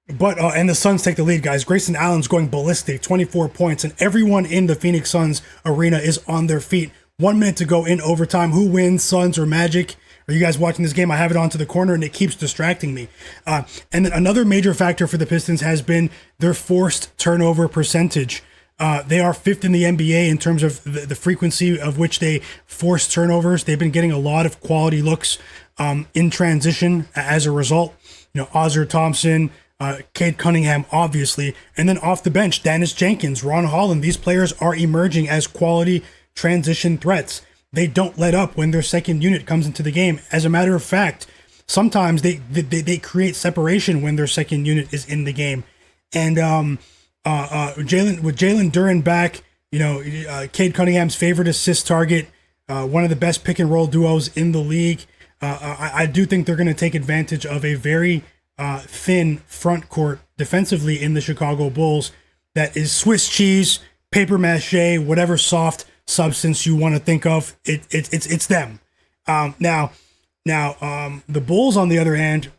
and the Suns take the lead, guys. Grayson Allen's going ballistic, 24 points, and everyone in the Phoenix Suns arena is on their feet. 1 minute to go in overtime. Who wins, Suns or Magic? Are you guys watching this game? I have it onto the corner, and it keeps distracting me. And then another major factor for the Pistons has been their forced turnover percentage. They are 5th in the NBA in terms of the frequency of which they force turnovers. They've been getting a lot of quality looks in transition as a result. You know, Ozzer Thompson, Cade Cunningham, obviously, and then off the bench, Dennis Jenkins, Ron Holland. These players are emerging as quality transition threats. They don't let up when their second unit comes into the game. As a matter of fact, sometimes they create separation when their second unit is in the game. And Jalen Duren back, you know, Cade Cunningham's favorite assist target, one of the best pick and roll duos in the league. I do think they're going to take advantage of a very thin front court defensively in the Chicago Bulls that is Swiss cheese, paper mache, whatever soft substance you want to think of. It's them. Now, the Bulls, on the other hand,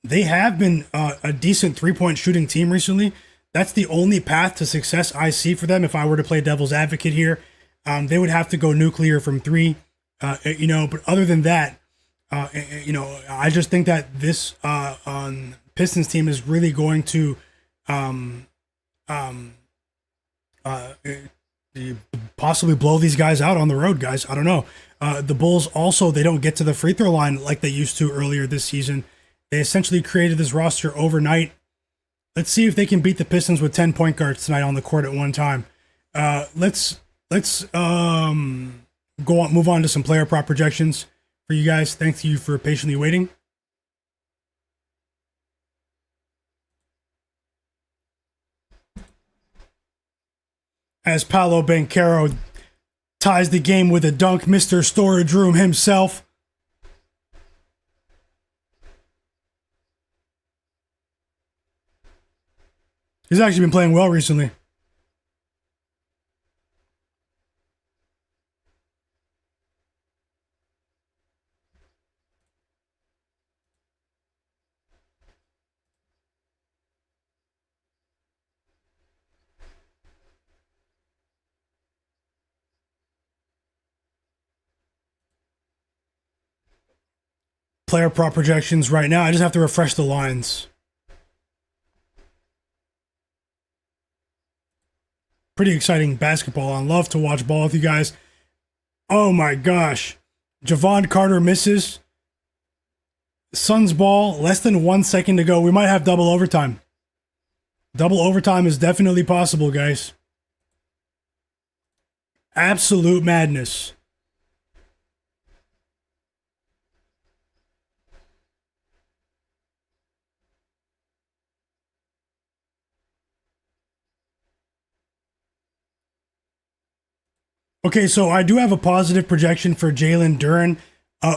they have been a decent 3-point shooting team recently. That's the only path to success I see for them. If I were to play devil's advocate here, they would have to go nuclear from 3. You know, but other than that, you know, I just think that this Pistons team is really going to possibly blow these guys out on the road, guys. I don't know. The Bulls also, they don't get to the free throw line like they used to earlier this season. They essentially created this roster overnight. Let's see if they can beat the Pistons with 10 point guards tonight on the court at one time. Let's go on, move on to some player prop projections for you guys. Thank you for patiently waiting. As Paolo Banchero ties the game with a dunk, Mr. Storage Room himself. He's actually been playing well recently. Player prop projections right now. I just have to refresh the lines. Pretty exciting basketball. I love to watch ball with you guys. Oh my gosh. Javon Carter misses. Suns ball, less than 1 second to go. We might have double overtime. Double overtime is definitely possible, guys. Absolute madness. Okay, so I do have a positive projection for Jalen Duren,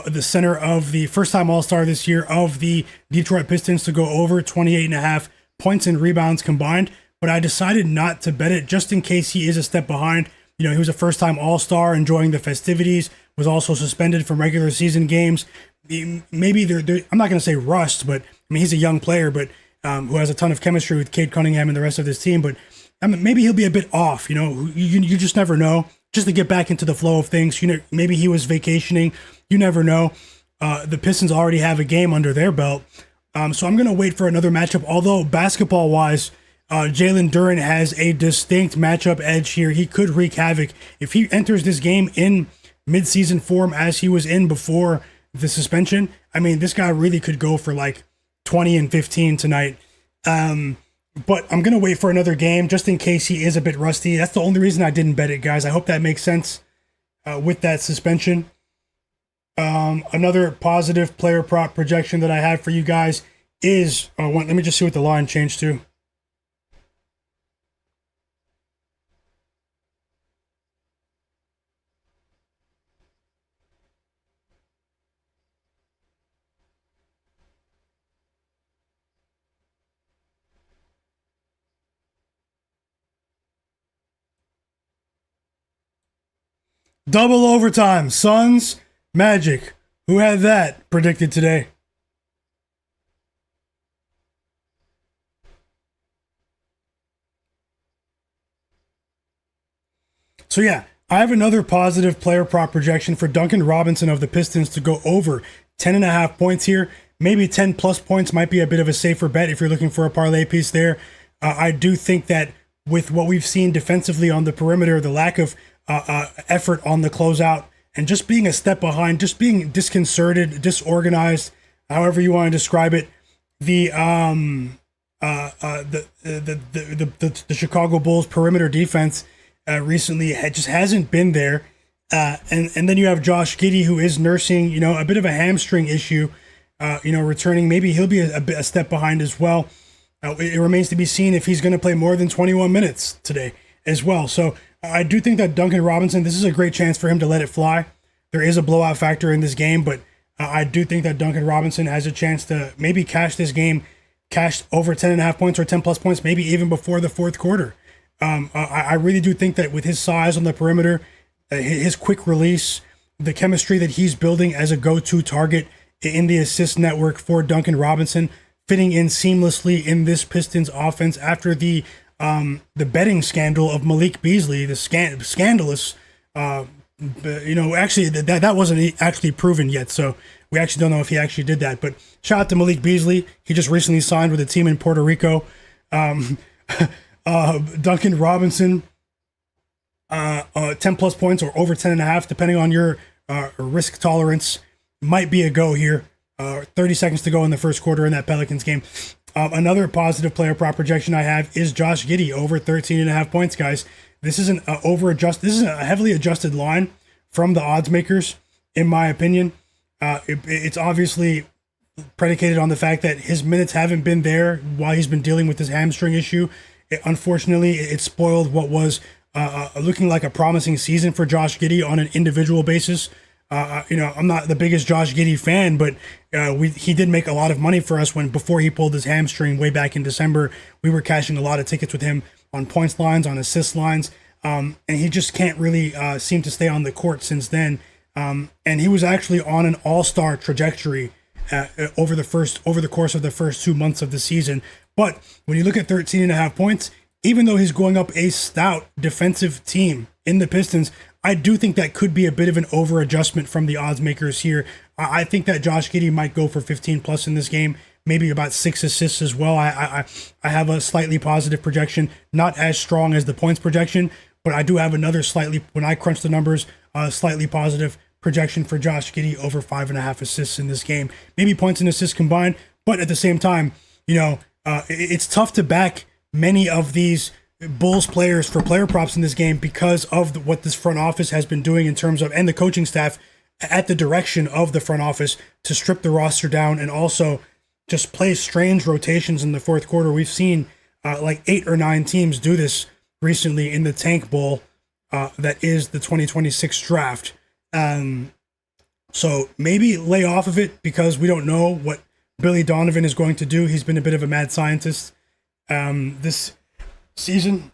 the center of the first-time All-Star this year of the Detroit Pistons, to go over 28.5 points and rebounds combined. But I decided not to bet it just in case he is a step behind. You know, he was a first-time All-Star, enjoying the festivities, was also suspended from regular season games. Maybe I'm not going to say rust, but I mean, he's a young player, but who has a ton of chemistry with Cade Cunningham and the rest of this team. But I mean, maybe he'll be a bit off. You just never know. Just to get back into the flow of things, maybe he was vacationing. You never know. The Pistons already have a game under their belt, so I'm gonna wait for another matchup. Although basketball-wise, Jalen Duren has a distinct matchup edge here. He could wreak havoc if he enters this game in midseason form as he was in before the suspension. I mean, this guy really could go for like 20 and 15 tonight. But I'm going to wait for another game just in case he is a bit rusty. That's the only reason I didn't bet it, guys. I hope that makes sense with that suspension. Another positive player prop projection that I have for you guys is, let me just see what the line changed to. Double overtime, Suns, Magic. Who had that predicted today? So yeah, I have another positive player prop projection for Duncan Robinson of the Pistons to go over 10.5 points here. Maybe 10 plus points might be a bit of a safer bet if you're looking for a parlay piece there. I do think that with what we've seen defensively on the perimeter, the lack of effort on the closeout, and just being a step behind, just being disconcerted, disorganized, however you want to describe it. The Chicago Bulls perimeter defense recently just hasn't been there, and then you have Josh Giddey, who is nursing a bit of a hamstring issue, returning. Maybe he'll be a step behind as well. It remains to be seen if he's going to play more than 21 minutes today as well. So I do think that Duncan Robinson, this is a great chance for him to let it fly. There is a blowout factor in this game, but I do think that Duncan Robinson has a chance to maybe cash this game, cash over 10.5 points or 10 plus points, maybe even before the fourth quarter. I really do think that with his size on the perimeter, his quick release, the chemistry that he's building as a go-to target in the assist network for Duncan Robinson, fitting in seamlessly in this Pistons offense after the betting scandal of Malik Beasley, the scandalous, actually that wasn't actually proven yet, so we actually don't know if he actually did that. But shout out to Malik Beasley. He just recently signed with a team in Puerto Rico. Duncan Robinson, 10 plus points or over 10.5, depending on your risk tolerance, might be a go here. 30 seconds to go in the first quarter in that Pelicans game. Another positive player prop projection I have is Josh Giddey over 13.5 points, guys. This is this is a heavily adjusted line from the odds makers, in my opinion. It's obviously predicated on the fact that his minutes haven't been there while he's been dealing with this hamstring issue. Unfortunately, it spoiled what was looking like a promising season for Josh Giddey on an individual basis. I'm not the biggest Josh Giddey fan, but he did make a lot of money for us before he pulled his hamstring way back in December. We were cashing a lot of tickets with him on points lines, on assist lines, and he just can't really seem to stay on the court since then. And he was actually on an all-star trajectory over the course of the first 2 months of the season. But when you look at 13.5 points, even though he's going up a stout defensive team in the Pistons, I do think that could be a bit of an over adjustment from the odds makers here. I think that Josh Giddey might go for 15 plus in this game, maybe about 6 assists as well. I have a slightly positive projection, not as strong as the points projection, but I do have another slightly, when I crunch the numbers, slightly positive projection for Josh Giddey over 5.5 assists in this game. Maybe points and assists combined, but at the same time, it's tough to back many of these Bulls players for player props in this game because of what this front office has been doing in terms of, and the coaching staff at the direction of the front office to strip the roster down and also just play strange rotations in the fourth quarter. We've seen like 8 or 9 teams do this recently in the Tank Bowl that is the 2026 draft. So maybe lay off of it because we don't know what Billy Donovan is going to do. He's been a bit of a mad scientist this season.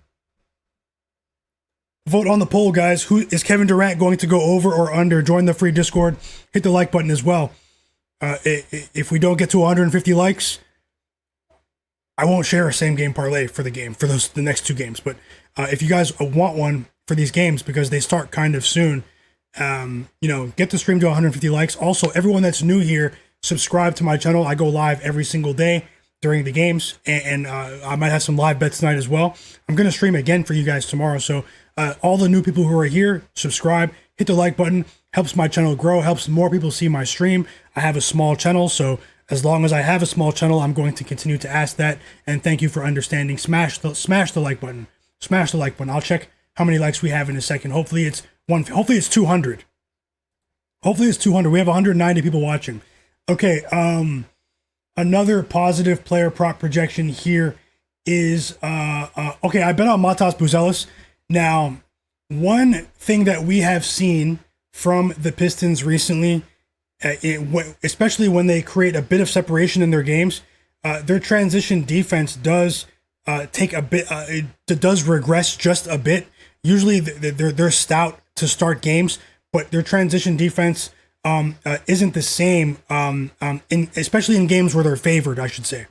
Vote on the poll, guys. Who is Kevin Durant going to go over or under? Join the free Discord. Hit the like button as well. If we don't get to 150 likes, I won't share a same game parlay for the next 2 games. But if you guys want one for these games, because they start kind of soon, get the stream to 150 likes. Also, everyone that's new here, subscribe to my channel. I go live every single day during the games, and I might have some live bets tonight as well. I'm going to stream again for you guys tomorrow. So all the new people who are here, subscribe, hit the like button. Helps my channel grow, helps more people see my stream. I have a small channel, so as long as I have a small channel, I'm going to continue to ask that. And thank you for understanding. Smash the like button. Smash the like button. I'll check how many likes we have in a second. Hopefully it's 200. Hopefully it's 200. We have 190 people watching. Okay, another positive player prop projection here is okay, I bet on Matas Buzelis. Now, one thing that we have seen from the Pistons recently, especially when they create a bit of separation in their games, their transition defense does take a bit, it does regress just a bit. Usually they're stout to start games, but their transition defense isn't the same, especially in games where they're favored, I should say.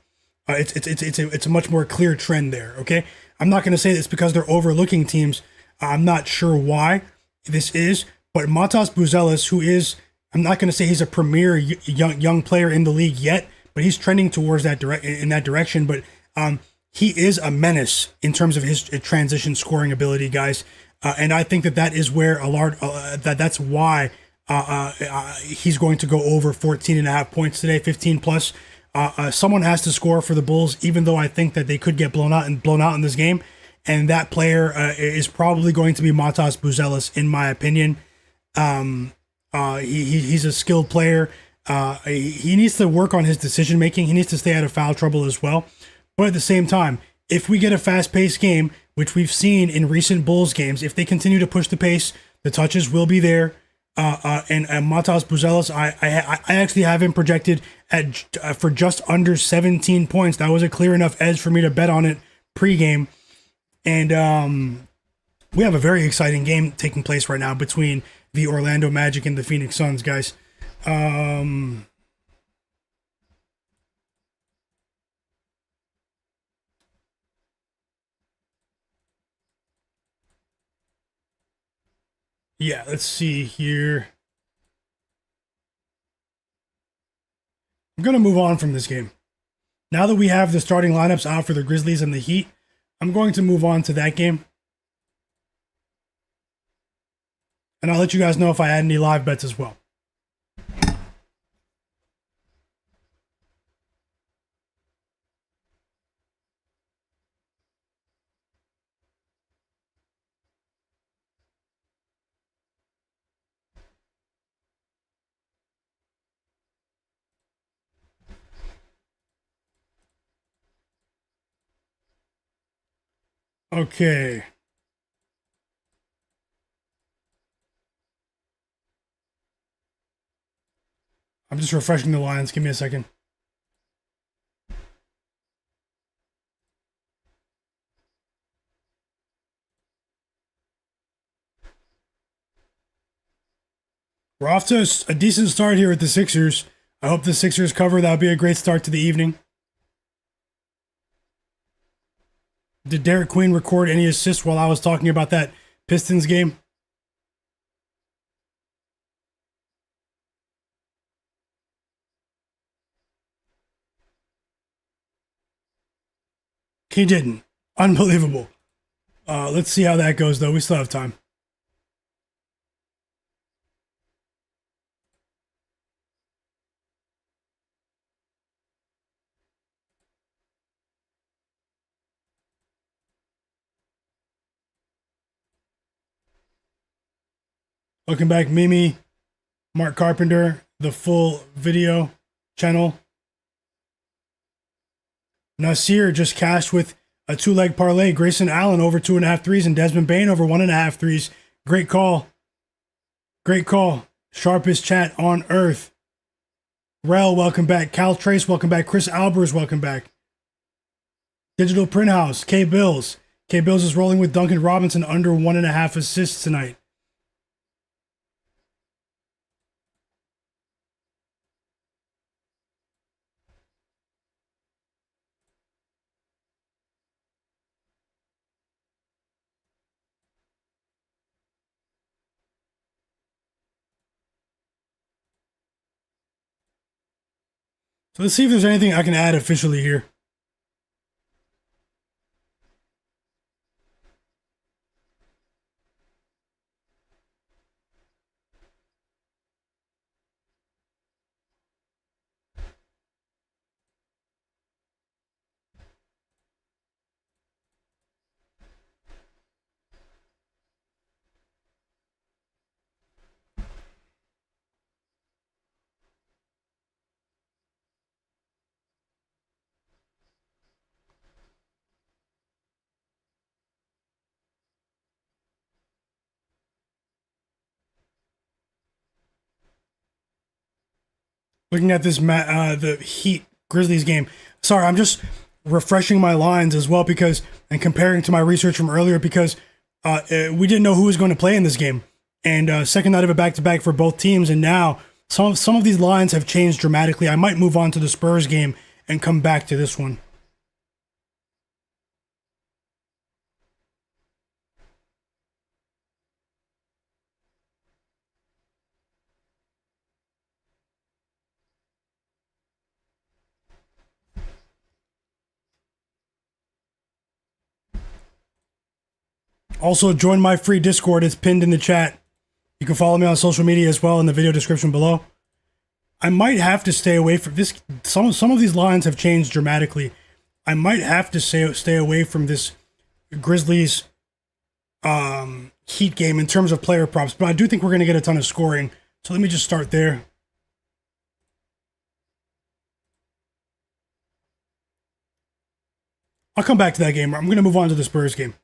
It's a much more clear trend there, okay? I'm not going to say it's because they're overlooking teams. I'm not sure why this is, but Matas Buzelis, who is, I'm not going to say he's a premier young player in the league yet, but he's trending towards that direction. But he is a menace in terms of his transition scoring ability, guys. And I think that is where that's why he's going to go over 14.5 points today, 15 plus. Someone has to score for the Bulls, even though I think that they could get blown out in this game. And that player is probably going to be Matas Buzelis, in my opinion. He's a skilled player. He needs to work on his decision making. He needs to stay out of foul trouble as well. But at the same time, if we get a fast-paced game, which we've seen in recent Bulls games, if they continue to push the pace, the touches will be there. And Matas Buzelis, I actually have him projected for just under 17 points. That was a clear enough edge for me to bet on it pregame. And we have a very exciting game taking place right now between the Orlando Magic and the Phoenix Suns, guys. Yeah, let's see here. I'm going to move on from this game. Now that we have the starting lineups out for the Grizzlies and the Heat, I'm going to move on to that game. And I'll let you guys know if I add any live bets as well. Okay. I'm just refreshing the lines. Give me a second. We're off to a decent start here with the Sixers. I hope the Sixers cover. That would be a great start to the evening. Did Derek Queen record any assists while I was talking about that Pistons game? He didn't. Unbelievable. Let's see how that goes, though. We still have time. Welcome back, Mimi, Mark Carpenter, the full video channel. Nasir just cashed with a 2-leg parlay. Grayson Allen over 2.5 threes and Desmond Bane over 1.5 threes. Great call. Great call. Sharpest chat on earth. Rel, welcome back. Cal Trace, welcome back. Chris Albers, welcome back. Digital Print House, K Bills. K Bills is rolling with Duncan Robinson under 1.5 assists tonight. So let's see if there's anything I can add officially here. Looking at this the Heat Grizzlies game. Sorry, I'm just refreshing my lines as well because and comparing to my research from earlier because we didn't know who was going to play in this game. And second night of a back-to-back for both teams, and now some of these lines have changed dramatically. I might move on to the Spurs game and come back to this one. Also, join my free Discord. It's pinned in the chat. You can follow me on social media as well in the video description below. I might have to stay away from this. Some of these lines have changed dramatically. I might have to stay away from this Grizzlies Heat game in terms of player props, but I do think we're going to get a ton of scoring. So let me just start there. I'll come back to that game. I'm going to move on to the Spurs game.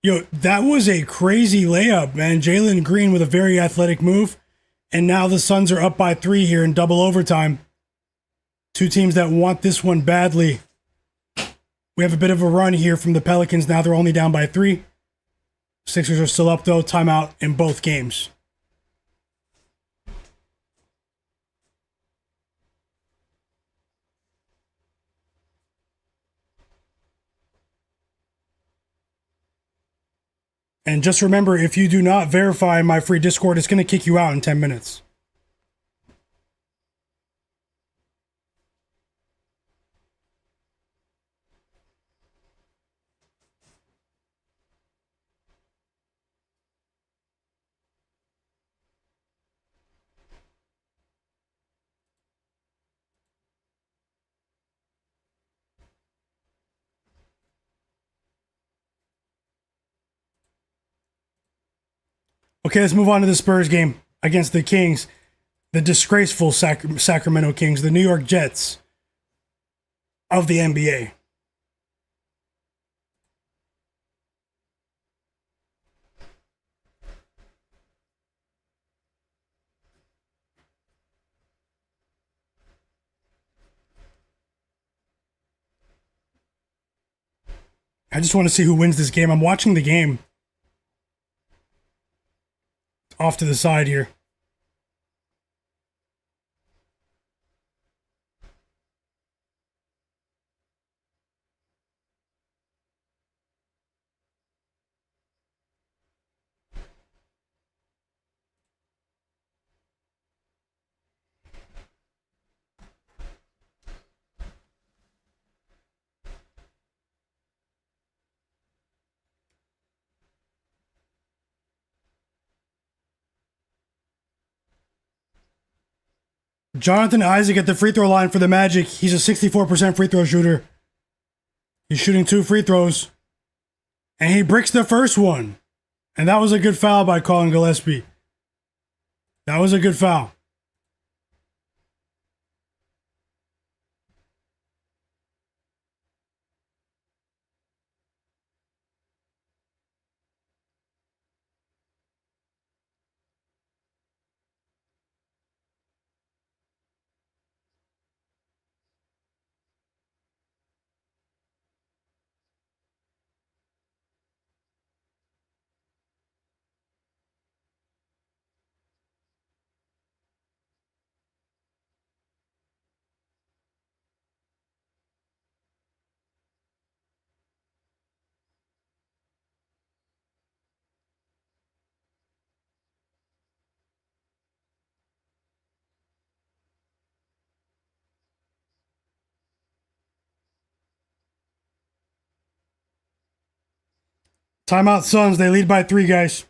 Yo, that was a crazy layup, man. Jalen Green with a very athletic move. And now the Suns are up by 3 here in double overtime. Two teams that want this one badly. We have a bit of a run here from the Pelicans. Now they're only down by 3. Sixers are still up, though. Timeout in both games. And just remember, if you do not verify my free Discord, it's going to kick you out in 10 minutes. Okay, let's move on to the Spurs game against the Kings, the disgraceful Sacramento Kings, the New York Jets of the NBA. I just want to see who wins this game. I'm watching the game off to the side here. Jonathan Isaac at the free throw line for the Magic. He's a 64% free throw shooter. He's shooting 2 free throws. And he bricks the first one. And that was a good foul by Colin Gillespie. That was a good foul. Timeout Suns. They lead by 3, guys.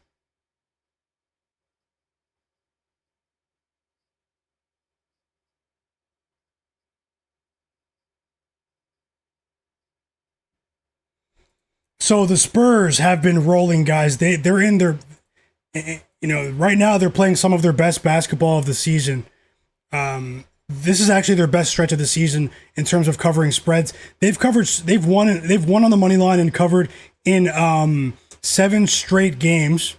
So the Spurs have been rolling, guys. They're in their, right now they're playing some of their best basketball of the season. This is actually their best stretch of the season in terms of covering spreads. They've won on the money line and covered in 7 straight games.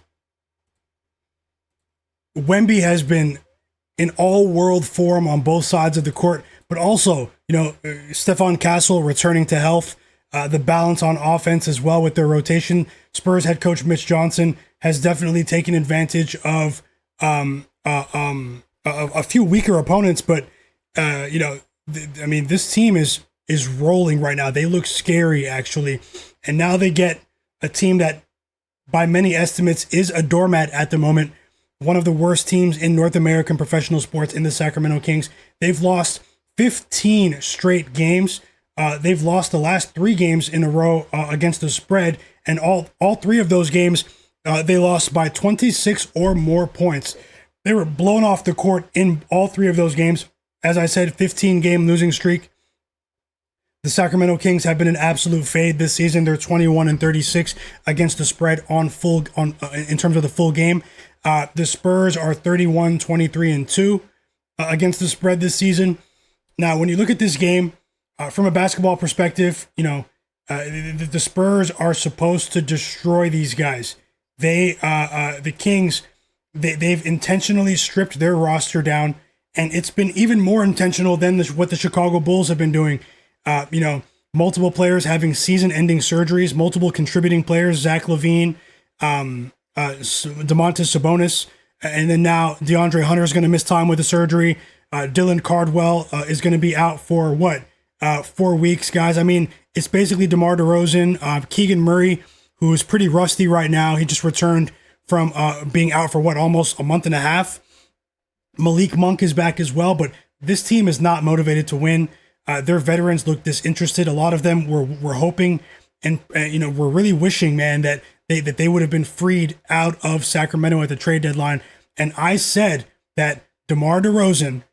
Wemby has been in all-world form on both sides of the court, but also, Stephon Castle returning to health, the balance on offense as well with their rotation. Spurs head coach Mitch Johnson has definitely taken advantage of a few weaker opponents, but this team is rolling right now. They look scary, actually, and now they get a team that, by many estimates, is a doormat at the moment. One of the worst teams in North American professional sports in the Sacramento Kings. They've lost 15 straight games. They've lost the last 3 games in a row against the spread, and all 3 of those games they lost by 26 or more points. They were blown off the court in all 3 of those games. As I said, 15-game losing streak. The Sacramento Kings have been an absolute fade this season. They're 21-36 against the spread in terms of the full game. The Spurs are 31-23-2 against the spread this season. Now, when you look at this game from a basketball perspective, the Spurs are supposed to destroy these guys. The Kings, they've intentionally stripped their roster down, and it's been even more intentional than what the Chicago Bulls have been doing. Multiple players having season-ending surgeries, multiple contributing players, Zach LaVine, Domantas Sabonis, and then now DeAndre Hunter is going to miss time with the surgery. Dylan Cardwell is going to be out for 4 weeks, guys. I mean, it's basically DeMar DeRozan, Keegan Murray, who is pretty rusty right now. He just returned from being out for almost a month and a half. Malik Monk is back as well, but this team is not motivated to win. Their veterans look disinterested. A lot of them were hoping and were really wishing, man, that they would have been freed out of Sacramento at the trade deadline. And I said that DeMar DeRozan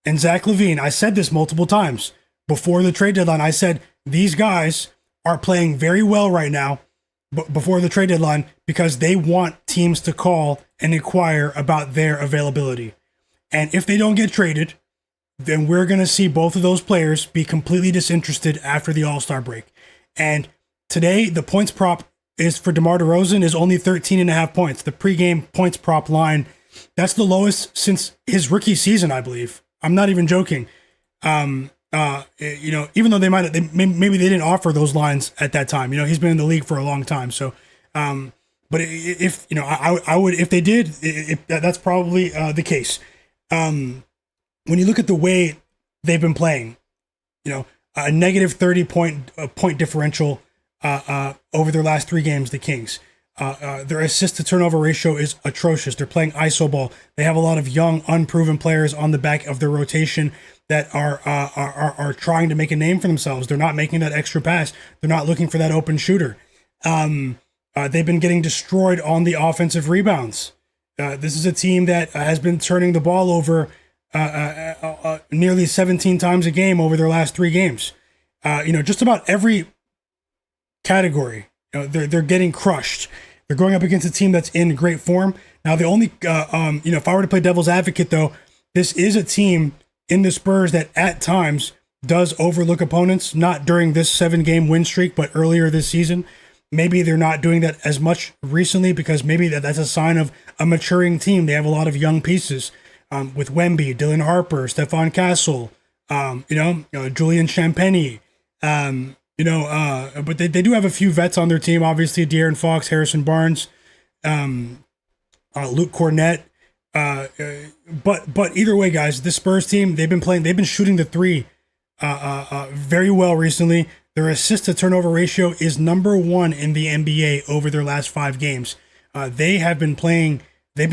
and Zach LaVine, I said this multiple times before the trade deadline. I said these guys are playing very well right now before the trade deadline because they want teams to call and inquire about their availability. And if they don't get traded, then we're going to see both of those players be completely disinterested after the All-Star break. And today, the points prop is for DeMar DeRozan is only 13.5 points. The pregame points prop line, that's the lowest since his rookie season, I believe. I'm not even joking. Even though maybe they didn't offer those lines at that time. He's been in the league for a long time. So, but I would, if they did, that's probably the case. When you look at the way they've been playing, a negative 30 point differential over their last 3 games, the Kings. Their assist to turnover ratio is atrocious. They're playing iso ball. They have a lot of young, unproven players on the back of their rotation that are trying to make a name for themselves. They're not making that extra pass. They're not looking for that open shooter. They've been getting destroyed on the offensive rebounds. This is a team that has been turning the ball over nearly 17 times a game over their last 3 games. Just about every category, they're getting crushed. They're going up against a team that's in great form. Now, the only, if I were to play devil's advocate, though, this is a team in the Spurs that at times does overlook opponents, not during this 7-game win streak, but earlier this season. Maybe they're not doing that as much recently because maybe that's a sign of a maturing team. They have a lot of young pieces with Wemby, Dylan Harper, Stephon Castle, Julian Champagny, but they do have a few vets on their team. Obviously, De'Aaron Fox, Harrison Barnes, Luke Cornett. But either way, guys, this Spurs team, they've been shooting the 3 very well recently. Their assist to turnover ratio is number 1 in the NBA over their last 5 games. They have been playing. They've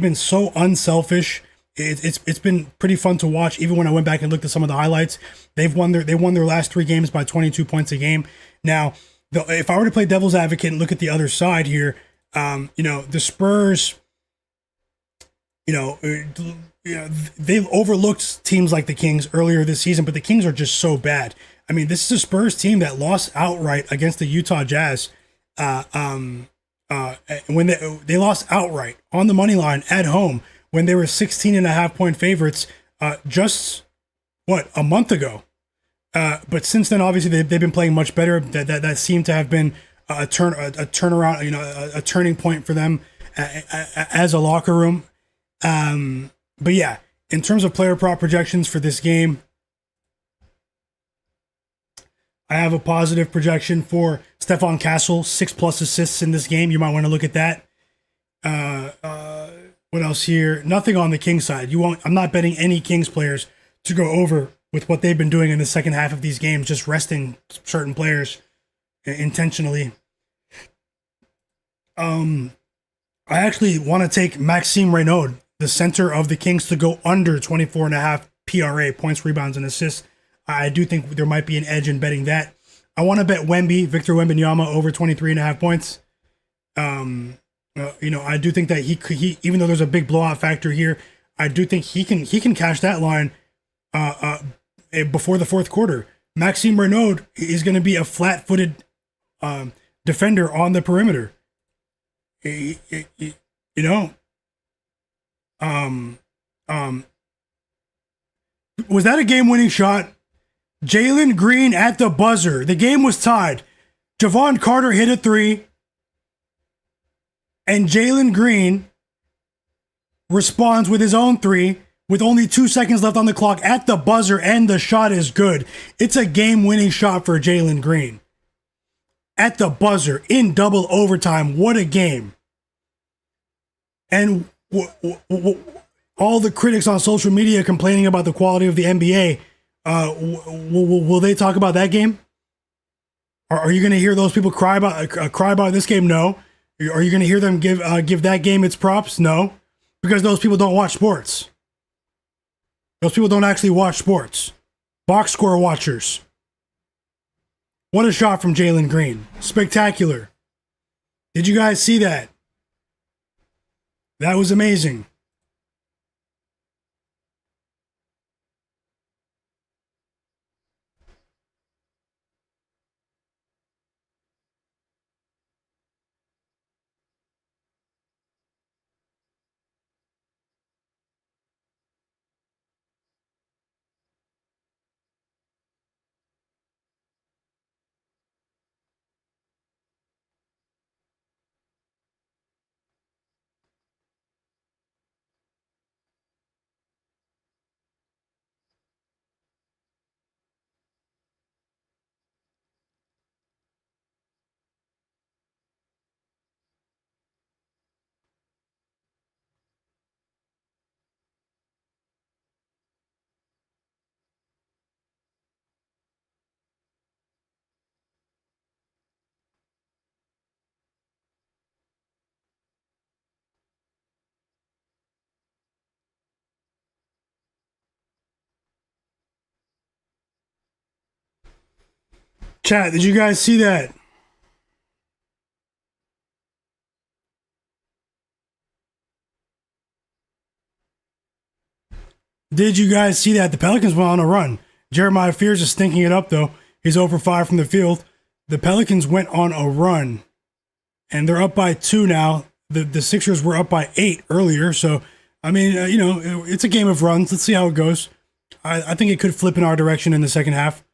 been so unselfish. It's been pretty fun to watch. Even when I went back and looked at some of the highlights, they won their last 3 games by 22 points a game. Now, if I were to play devil's advocate and look at the other side here, the Spurs, they've overlooked teams like the Kings earlier this season, but the Kings are just so bad. I mean, this is a Spurs team that lost outright against the Utah Jazz. When they lost outright on the money line at home when they were 16.5-point favorites just a month ago. But since then, obviously they've been playing much better. That seemed to have been a turnaround, a turning point for them as a locker room. But yeah, in terms of player prop projections for this game, I have a positive projection for Stephon Castle, 6+ assists in this game. You might want to look at that. What else here? Nothing on the Kings side. I'm not betting any Kings players to go over with what they've been doing in the second half of these games, just resting certain players intentionally. I actually want to take Maxime Reynaud, the center of the Kings, to go under 24.5 PRA, points, rebounds, and assists. I do think there might be an edge in betting that. I want to bet Victor Wembanyama over 23.5 points. I do think that he even though there's a big blowout factor here, I do think he can cash that line before the fourth quarter. Maxime Reynaud is going to be a flat-footed defender on the perimeter. Was that a game-winning shot? Jalen Green at the buzzer. The game was tied. Javon Carter hit a 3. And Jalen Green responds with his own 3 with only 2 seconds left on the clock at the buzzer, and the shot is good. It's a game-winning shot for Jalen Green. At the buzzer, in double overtime. What a game. And all the critics on social media complaining about the quality of the NBA, will they talk about that game? Are you going to hear those people cry about this game? No. Are you going to hear them give that game its props? No, because those people don't watch sports. Those people don't actually watch sports. Box score watchers. What a shot from Jalen Green. Spectacular. Did you guys see that? That was amazing. Chat, did you guys see that? Did you guys see that? The Pelicans went on a run. Jeremiah Fears is stinking it up, though. He's 0 for 5 from the field. The Pelicans went on a run, and they're up by 2 now. The Sixers were up by 8 earlier, so, I mean, it's a game of runs. Let's see how it goes. I think it could flip in our direction in the second half.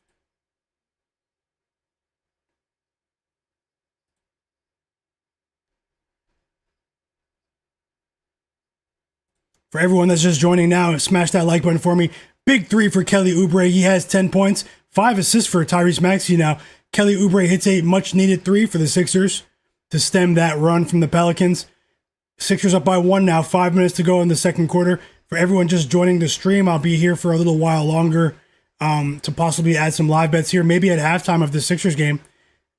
For everyone that's just joining now, smash that like button for me. Big 3 for Kelly Oubre. He has 10 points. 5 assists for Tyrese Maxey now. Kelly Oubre hits a much-needed 3 for the Sixers to stem that run from the Pelicans. Sixers up by 1 now. 5 minutes to go in the second quarter. For everyone just joining the stream, I'll be here for a little while longer to possibly add some live bets here. Maybe at halftime of the Sixers game.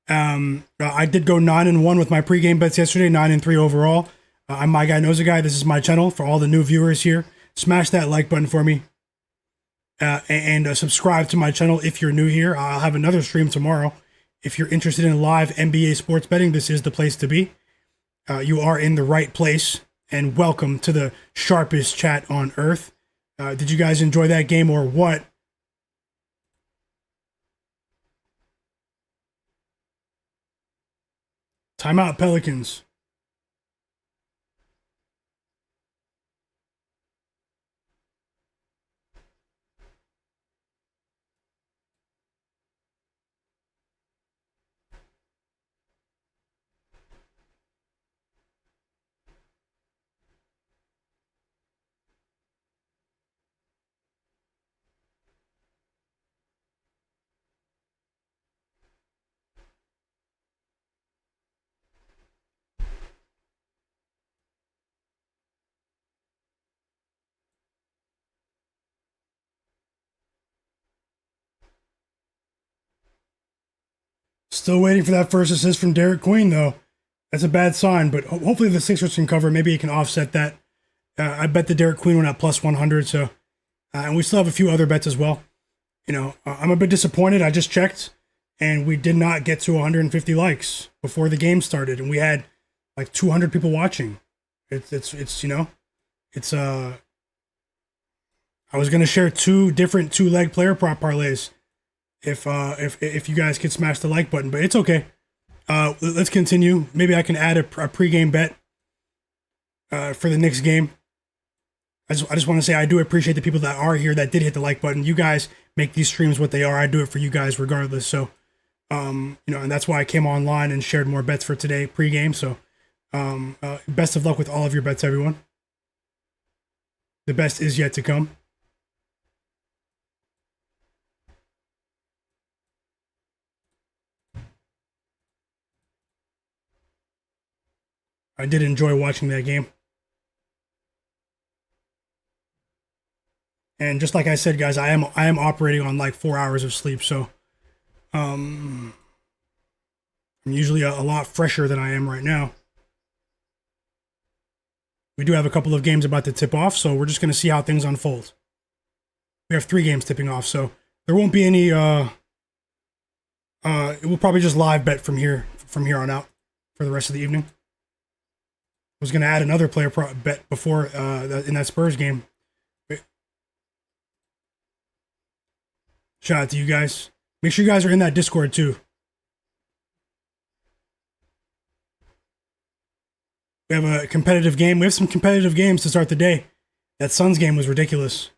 I did go 9-1 with my pregame bets yesterday. 9-3 overall. I'm Myguyknowsaguy. This is my channel for all the new viewers here. Smash that like button for me. And subscribe to my channel if you're new here. I'll have another stream tomorrow if you're interested in live NBA sports betting, this is the place to be. You are in the right place, and welcome to the sharpest chat on earth. Did you guys enjoy that game or what? Timeout, Pelicans. Still waiting for that first assist from Derek Queen, though. That's a bad sign, but hopefully the Sixers can cover. Maybe it can offset that. I bet the Derek Queen went at plus 100, so and we still have a few other bets as well. I'm a bit disappointed. I just checked, and we did not get to 150 likes before the game started, and we had like 200 people watching. I was gonna share two different 2-leg player prop parlays if you guys could smash the like button, but it's okay. Let's continue. Maybe I can add a pregame bet for the Knicks game. I just want to say I do appreciate the people that are here that did hit the like button. You guys make these streams what they are. I do it for you guys regardless. So, and that's why I came online and shared more bets for today pregame. So, best of luck with all of your bets, everyone. The best is yet to come. I did enjoy watching that game. And just like I said, guys, I am operating on like 4 hours of sleep, so I'm usually a lot fresher than I am right now. We do have a couple of games about to tip off, so we're just going to see how things unfold. We have 3 games tipping off, so there won't be any we'll probably just live bet from here on out for the rest of the evening. I was going to add another player bet before in that Spurs game. Shout out to you guys. Make sure you guys are in that Discord too. We have a competitive game. We have some competitive games to start the day. That Suns game was ridiculous.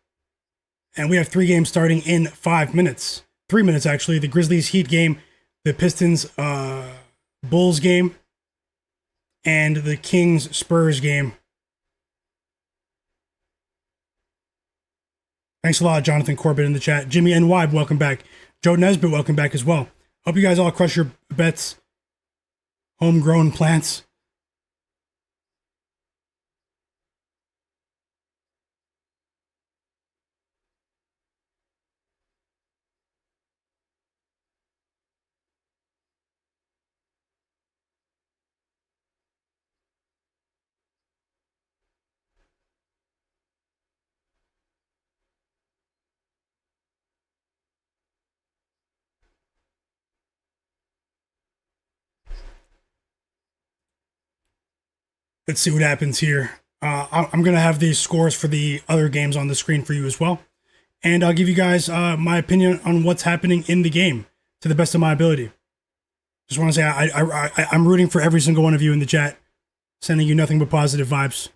And we have 3 games starting in 5 minutes. 3 minutes, actually. The Grizzlies Heat game, the Pistons Bulls game, and the Kings Spurs game. Thanks a lot, Jonathan Corbett in the chat. Jimmy NY, welcome back. Joe Nesbitt, welcome back as well. Hope you guys all crush your bets. Homegrown plants. Let's see what happens here. I'm going to have these scores for the other games on the screen for you as well. And I'll give you guys my opinion on what's happening in the game to the best of my ability. Just want to say I'm rooting for every single one of you in the chat, sending you nothing but positive vibes.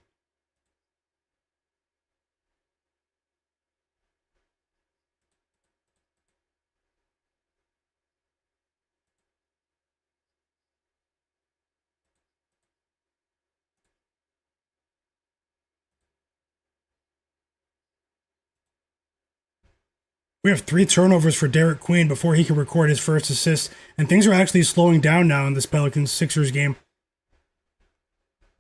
We have 3 turnovers for Derek Queen before he can record his first assist, and things are actually slowing down now in this Pelicans-Sixers game.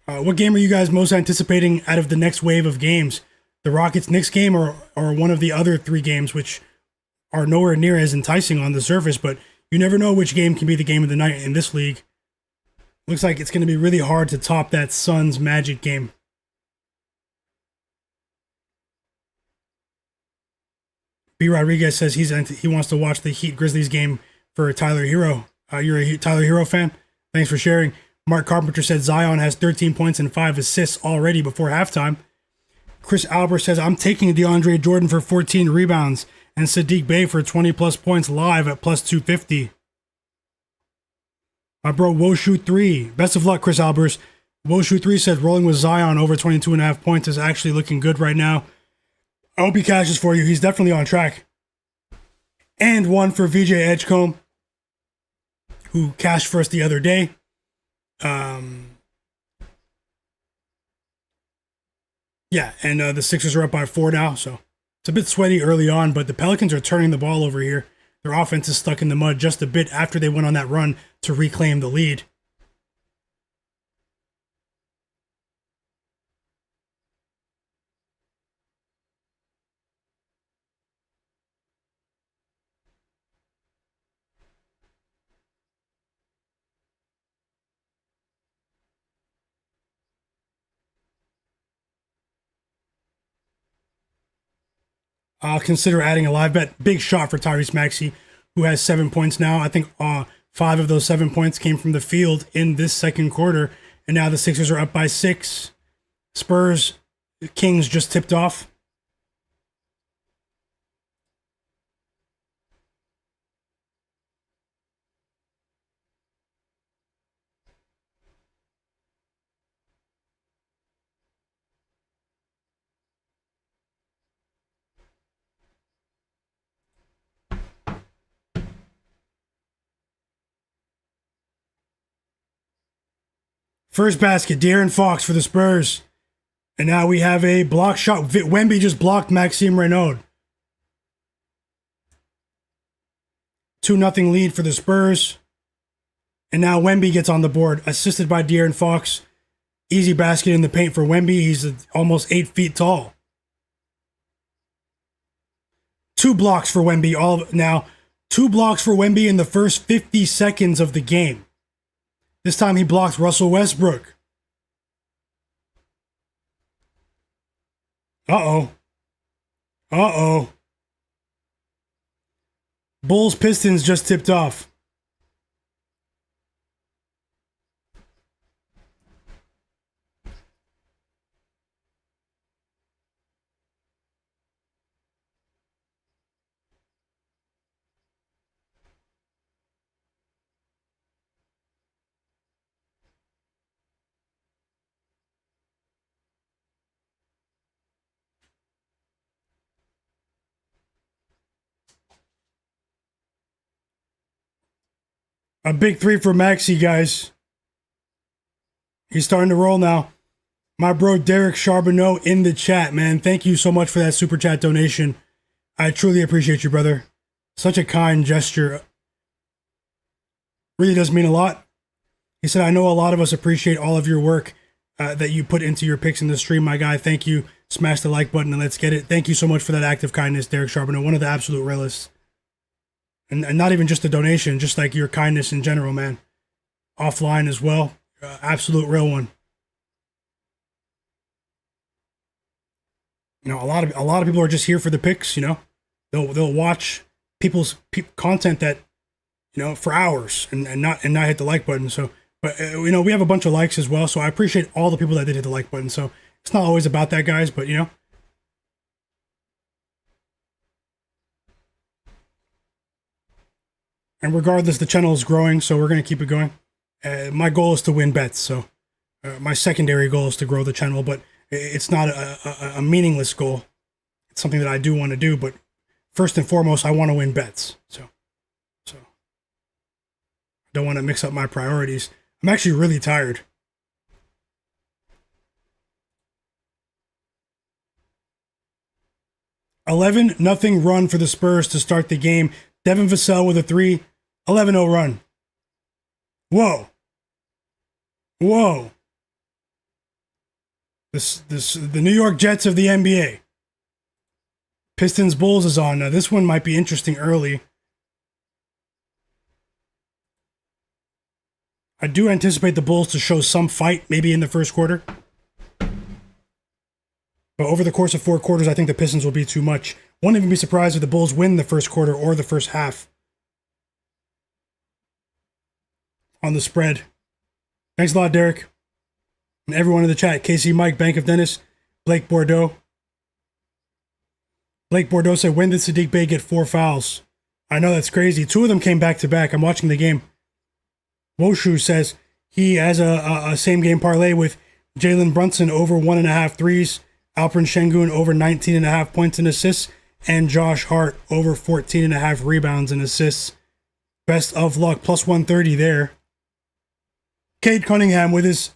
What game are you guys most anticipating out of the next wave of games? The Rockets-Knicks game or one of the other 3 games, which are nowhere near as enticing on the surface, but you never know which game can be the game of the night in this league. Looks like it's going to be really hard to top that Suns Magic game. B. Rodriguez says he wants to watch the Heat Grizzlies game for Tyler Hero. You're a Tyler Hero fan. Thanks for sharing. Mark Carpenter said Zion has 13 points and 5 assists already before halftime. Chris Albert says, I'm taking DeAndre Jordan for 14 rebounds and Sadiq Bey for 20-plus points live at plus 250. My bro, Woshu3. Best of luck, Chris Albers. Woshu3 says, rolling with Zion over 22.5 points is actually looking good right now. I hope he cashes for you. He's definitely on track. And one for VJ Edgecombe, who cashed for us the other day. Yeah, and the Sixers are up by 4 now, so it's a bit sweaty early on, but the Pelicans are turning the ball over here. Their offense is stuck in the mud just a bit after they went on that run to reclaim the lead. I'll consider adding a live bet. Big shot for Tyrese Maxey, who has 7 points now. I think 5 of those 7 points came from the field in this second quarter. And now the Sixers are up by 6. Spurs, Kings just tipped off. First basket, De'Aaron Fox for the Spurs. And now we have a block shot. Wemby just blocked Maxime Reynaud. 2-0 lead for the Spurs. And now Wemby gets on the board, assisted by De'Aaron Fox. Easy basket in the paint for Wemby. He's almost 8 feet tall. 2 blocks for Wemby. Now, 2 blocks for Wemby in the first 50 seconds of the game. This time he blocked Russell Westbrook. Uh-oh. Bulls Pistons just tipped off. A big 3 for Maxey, guys. He's starting to roll now. My bro Derek Charbonneau in the chat, man. Thank you so much for that super chat donation. I truly appreciate you, brother. Such a kind gesture. Really does mean a lot. He said, I know a lot of us appreciate all of your work that you put into your picks in the stream, my guy. Thank you. Smash the like button and let's get it. Thank you so much for that act of kindness, Derek Charbonneau. One of the absolute realists. And not even just a donation, just like your kindness in general, man. Offline as well. Absolute real one. You know, a lot of people are just here for the picks, you know. They'll watch people's content that, you know, for hours and not hit the like button. So, but you know, we have a bunch of likes as well. So I appreciate all the people that did hit the like button. So it's not always about that, guys, but you know. And regardless, the channel is growing, so we're going to keep it going. My goal is to win bets, so my secondary goal is to grow the channel, but it's not a meaningless goal. It's something that I do want to do, but first and foremost, I want to win bets. So I don't want to mix up my priorities. I'm actually really tired. $11-0 run for the Spurs to start the game. Devin Vassell with a 3. 11-0 run. Whoa. The New York Jets of the NBA. Pistons Bulls is on. Now this one might be interesting early. I do anticipate the Bulls to show some fight, maybe in the first quarter. But over the course of 4 quarters, I think the Pistons will be too much. Won't even be surprised if the Bulls win the first quarter or the first half. on the spread. Thanks a lot, Derek. And everyone in the chat. Casey Mike, Bank of Dennis, Blake Bordeaux. Blake Bordeaux said, when did Saddiq Bey get 4 fouls? I know, that's crazy. 2 of them came back to back. I'm watching the game. Woshu says he has a same game parlay with Jalen Brunson over 1.5 threes, Alperen Sengun over 19.5 points and assists, and Josh Hart over 14.5 rebounds and assists. Best of luck, plus 130 there. Cade Cunningham with his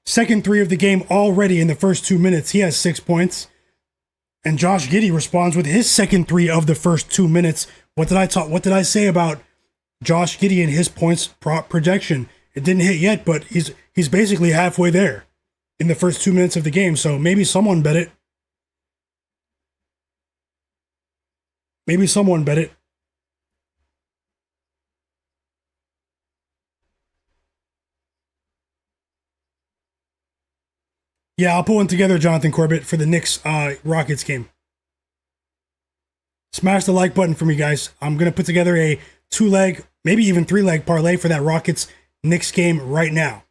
second 3 of the game already in the first 2 minutes. He has 6 points. And Josh Giddey responds with his second 3 of the first 2 minutes. What did I say about Josh Giddey and his points projection? It didn't hit yet, but he's basically halfway there in the first 2 minutes of the game. So maybe someone bet it. Maybe someone bet it. Yeah, I'll put one together, Jonathan Corbett, for the Knicks Rockets game. Smash the like button for me, guys. I'm going to put together a 2-leg, maybe even 3-leg parlay for that Rockets Knicks game right now.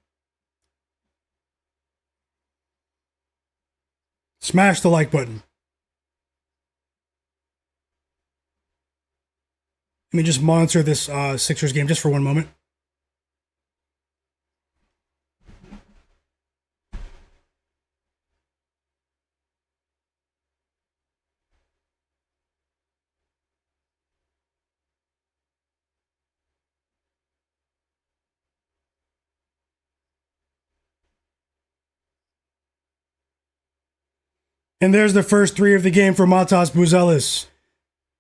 Smash the like button. Let me just monitor this Sixers game just for one moment. And there's the first 3 of the game for Matas Buzelis.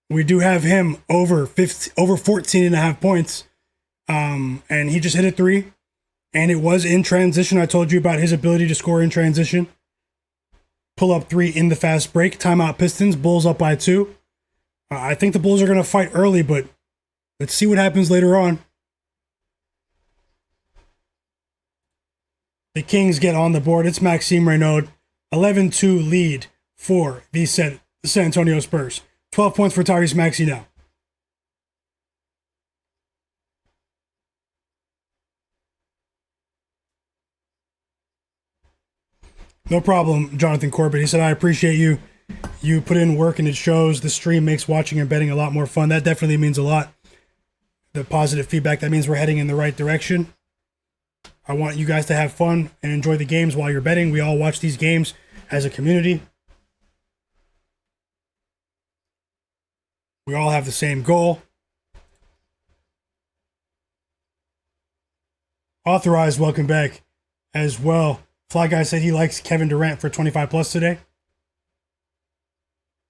We do have him over 14.5 points. And he just hit a 3. And it was in transition. I told you about his ability to score in transition. Pull up 3 in the fast break. Timeout Pistons. Bulls up by 2. I think the Bulls are going to fight early, but let's see what happens later on. The Kings get on the board. It's Maxime Reynaud. 11-2 lead for the San Antonio Spurs. 12 points for Tyrese Maxey now. No problem, Jonathan Corbett. He said, I appreciate you. You put in work and it shows. The stream makes watching and betting a lot more fun. That definitely means a lot. The positive feedback, that means we're heading in the right direction. I want you guys to have fun and enjoy the games while you're betting. We all watch these games as a community. We all have the same goal. Authorized, welcome back as well. Fly Guy said he likes Kevin Durant for 25 plus today.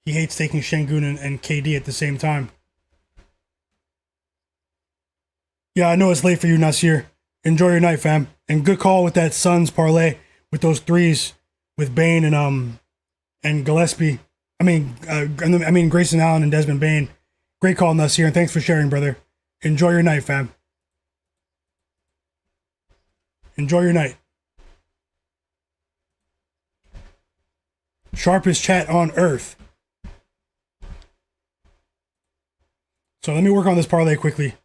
He hates taking Sengun and KD at the same time. Yeah, I know it's late for you, Nasir. Enjoy your night, fam. And good call with that Suns parlay with those 3s with Bane and Gillespie. I mean Grayson Allen and Desmond Bane. Great call, Nasir, and thanks for sharing, brother. Enjoy your night, fam. Enjoy your night. Sharpest chat on earth. So let me work on this parlay quickly.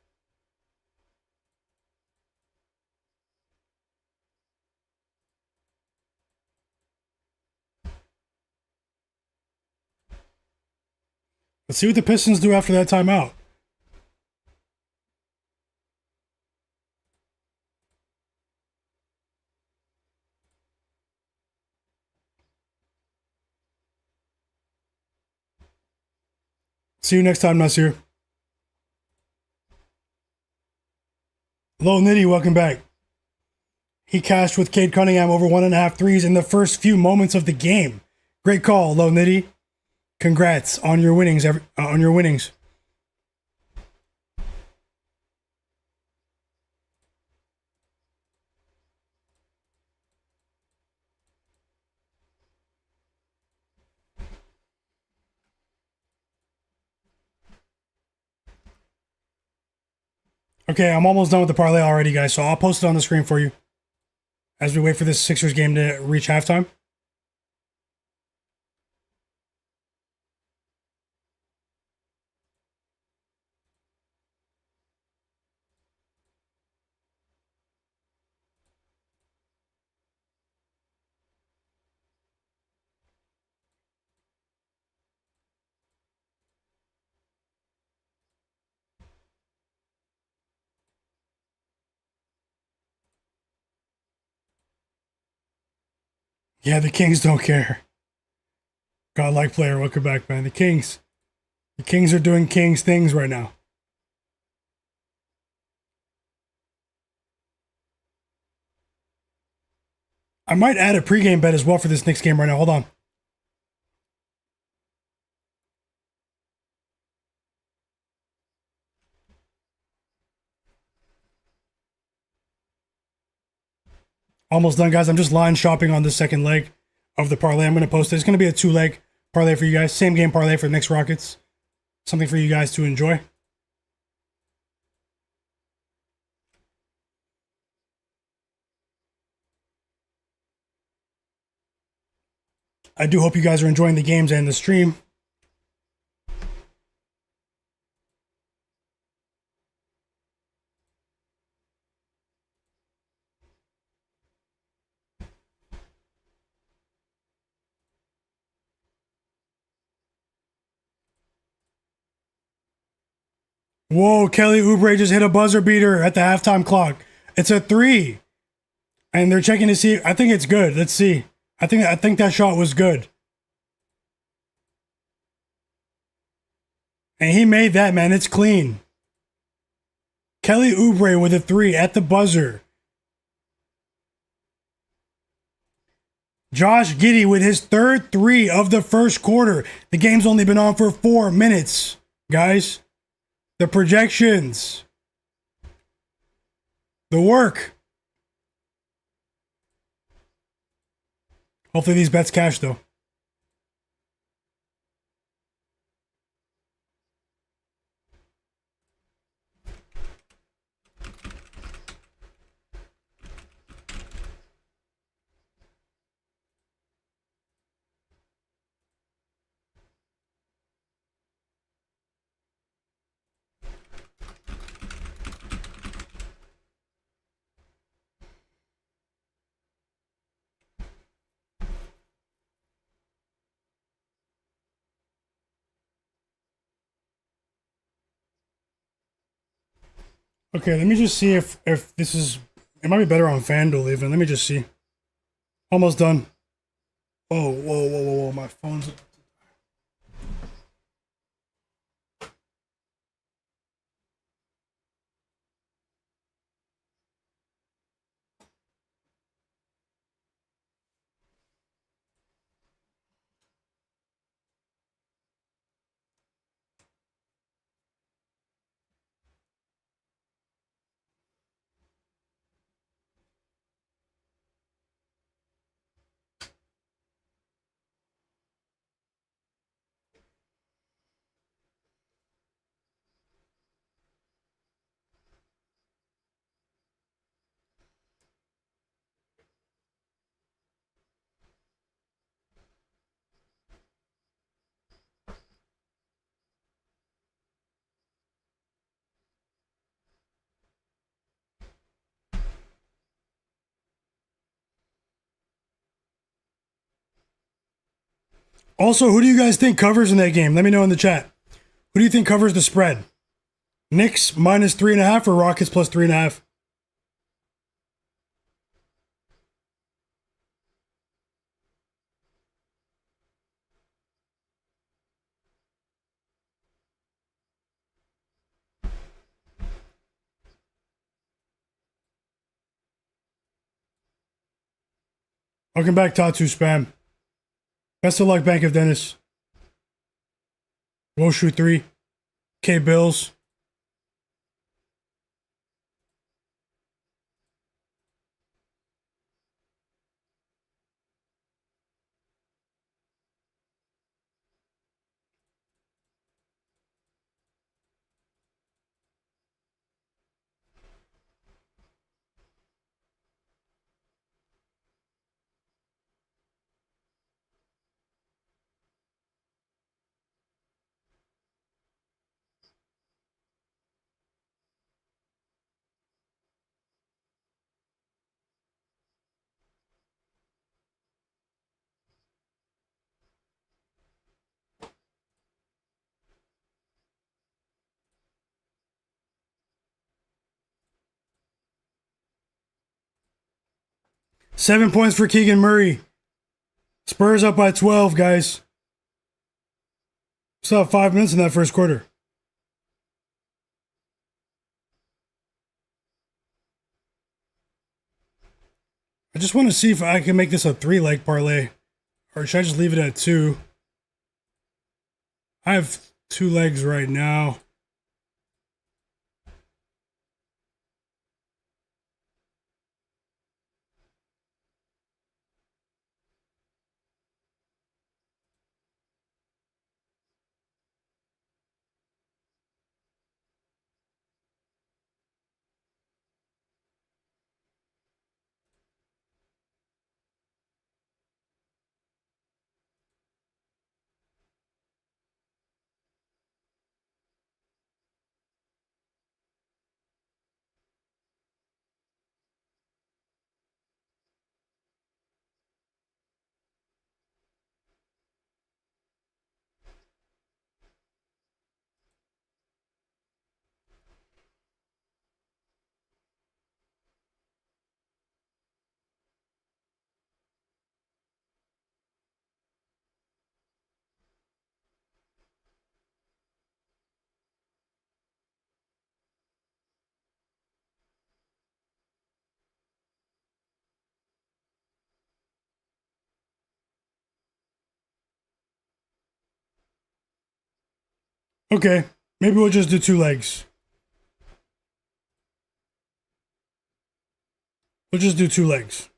Let's see what the Pistons do after that timeout. See you next time, Nasir. Hello, Nitty, welcome back. He cashed with Cade Cunningham over 1.5 threes in the first few moments of the game. Great call, Hello, Nitty. Congrats on your winnings. Okay, I'm almost done with the parlay already, guys, so I'll post it on the screen for you as we wait for this Sixers game to reach halftime. Yeah, the Kings don't care. Godlike player, welcome back, man. The Kings. The Kings are doing Kings things right now. I might add a pregame bet as well for this Knicks game right now. Hold on. Almost done, guys. I'm just line shopping on the second leg of the parlay. I'm going to post it. It's going to be a 2-leg parlay for you guys. Same game parlay for the Knicks Rockets. Something for you guys to enjoy. I do hope you guys are enjoying the games and the stream. Whoa, Kelly Oubre just hit a buzzer beater at the halftime clock. It's a 3. And they're checking to see. I think it's good. Let's see. I think that shot was good. And he made that, man. It's clean. Kelly Oubre with a 3 at the buzzer. Josh Giddey with his third 3 of the first quarter. The game's only been on for 4 minutes, guys. The projections. The work. Hopefully these bets cash, though. Okay, let me just see if this is... It might be better on FanDuel even. Let me just see. Almost done. Oh, whoa. My phone's... Also, who do you guys think covers in that game? Let me know in the chat. Who do you think covers the spread? Knicks minus 3.5 or Rockets plus 3.5? Welcome back, Tatu Spam. Best of luck, Bank of Dennis. Woshu 3. K Bills. Seven points for Keegan Murray. Spurs up by 12, guys. Still have 5 minutes in that first quarter. I just want to see if I can make this a 3-leg parlay. Or should I just leave it at 2? I have 2 legs right now. Okay, maybe we'll just do 2 legs. We'll just do 2 legs.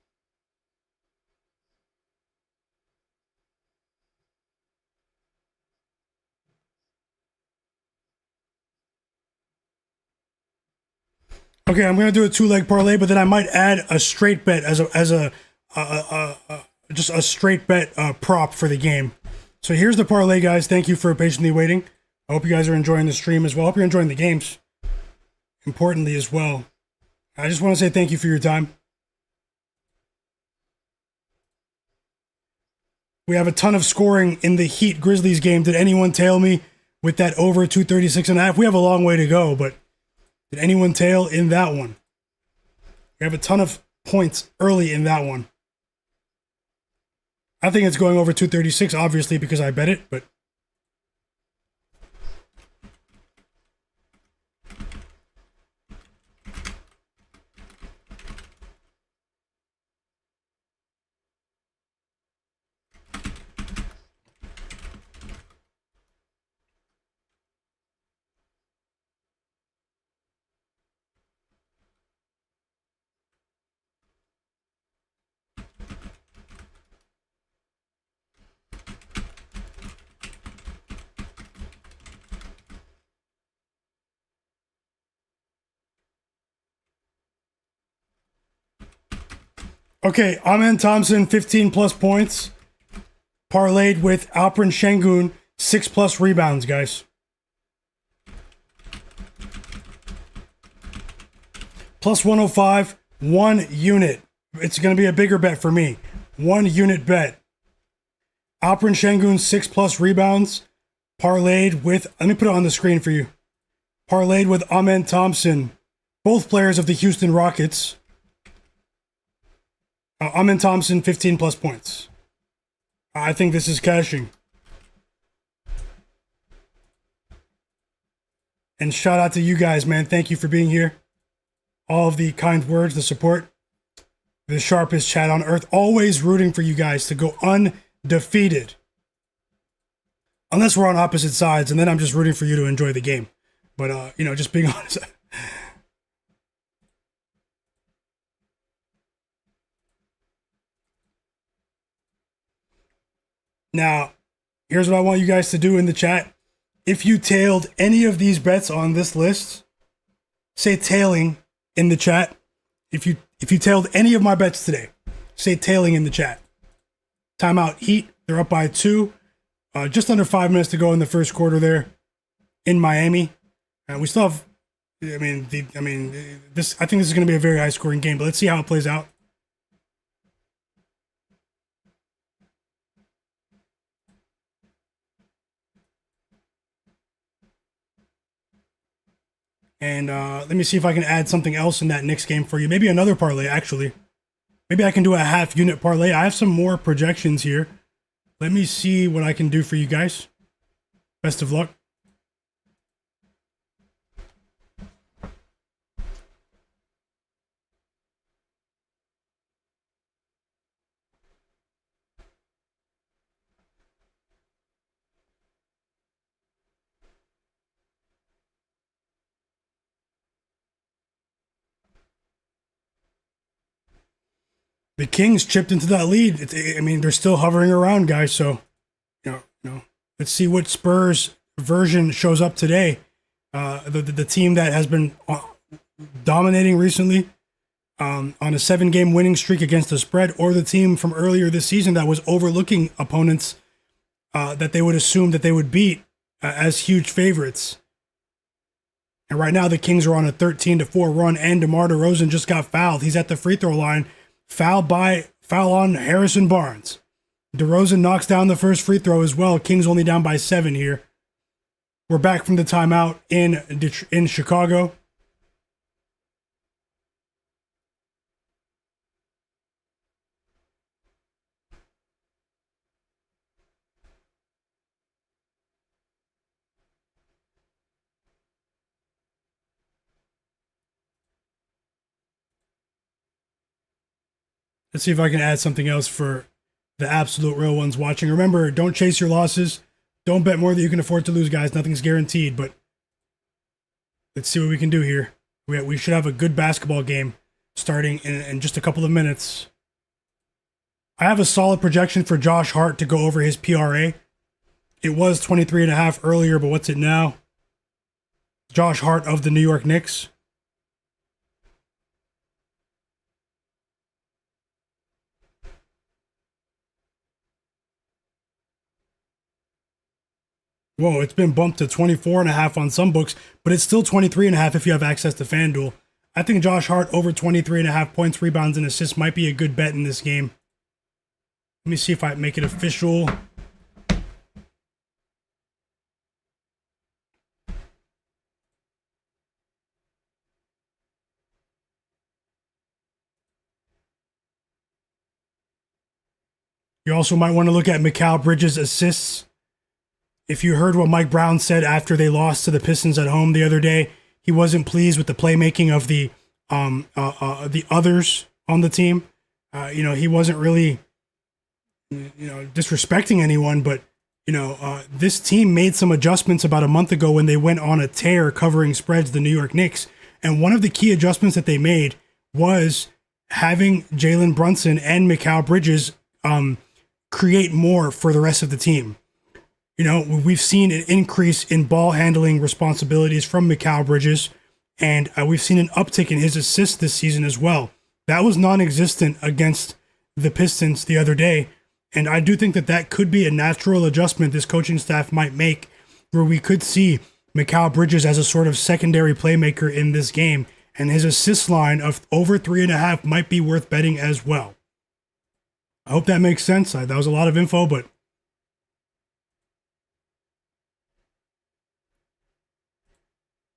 Okay, I'm gonna do a 2-leg parlay, but then I might add a straight bet as a just a straight bet prop for the game. So here's the parlay, guys. Thank you for patiently waiting. I hope you guys are enjoying the stream as well. I hope you're enjoying the games. Importantly as well. I just want to say thank you for your time. We have a ton of scoring in the Heat Grizzlies game. Did anyone tail me with that over 236.5? We have a long way to go, but did anyone tail in that one? We have a ton of points early in that one. I think it's going over 236, obviously, because I bet it, but okay, Amen Thompson, 15 plus points. Parlayed with Alperen Sengun, 6 plus rebounds, guys. Plus 105, 1 unit. It's going to be a bigger bet for me. 1 unit bet. Alperen Sengun, 6 plus rebounds. Parlayed with, let me put it on the screen for you. Parlayed with Amen Thompson, both players of the Houston Rockets. Amen Thompson, 15 plus points. I think this is cashing. And shout out to you guys, man. Thank you for being here. All of the kind words, the support. The sharpest chat on earth. Always rooting for you guys to go undefeated. Unless we're on opposite sides, and then I'm just rooting for you to enjoy the game. But, just being honest. Now, here's what I want you guys to do in the chat. If you tailed any of these bets on this list, say tailing in the chat. If you tailed any of my bets today, say tailing in the chat. Timeout Heat, they're up by 2. Just under 5 minutes to go in the first quarter there in Miami. We still have, I think this is going to be a very high scoring game, but let's see how it plays out. And let me see if I can add something else in that Knicks game for you. Maybe another parlay, actually. Maybe I can do a half unit parlay. I have some more projections here Let me see what I can do for you guys. Best of luck. The Kings chipped into that lead. I mean, they're still hovering around, guys. So, let's see what Spurs version shows up today. The team that has been dominating recently on a 7-game winning streak against the spread, or the team from earlier this season that was overlooking opponents that they would assume that they would beat as huge favorites. And right now, the Kings are on a 13-4 run, and DeMar DeRozan just got fouled. He's at the free throw line. Foul on Harrison Barnes. DeRozan knocks down the first free throw as well. Kings only down by 7 here. We're back from the timeout in Chicago. Let's see if I can add something else for the absolute real ones watching. Remember, don't chase your losses. Don't bet more than you can afford to lose, guys. Nothing's guaranteed, but let's see what we can do here. We should have a good basketball game starting in just a couple of minutes. I have a solid projection for Josh Hart to go over his PRA. It was 23.5 earlier, but what's it now? Josh Hart of the New York Knicks. Whoa, it's been bumped to 24.5 on some books, but it's still 23.5 if you have access to FanDuel. I think Josh Hart over 23.5 points, rebounds, and assists might be a good bet in this game. Let me see if I make it official. You also might want to look at Mikal Bridges' assists. If you heard what Mike Brown said after they lost to the Pistons at home the other day, he wasn't pleased with the playmaking of the others on the team. He wasn't really, disrespecting anyone, but this team made some adjustments about a month ago when they went on a tear covering spreads, the New York Knicks. And one of the key adjustments that they made was having Jalen Brunson and Mikal Bridges create more for the rest of the team. We've seen an increase in ball handling responsibilities from Mikal Bridges, and we've seen an uptick in his assists this season as well. That was non-existent against the Pistons the other day, and I do think that could be a natural adjustment this coaching staff might make, where we could see Mikal Bridges as a sort of secondary playmaker in this game, and his assist line of over 3.5 might be worth betting as well. I hope that makes sense. That was a lot of info, but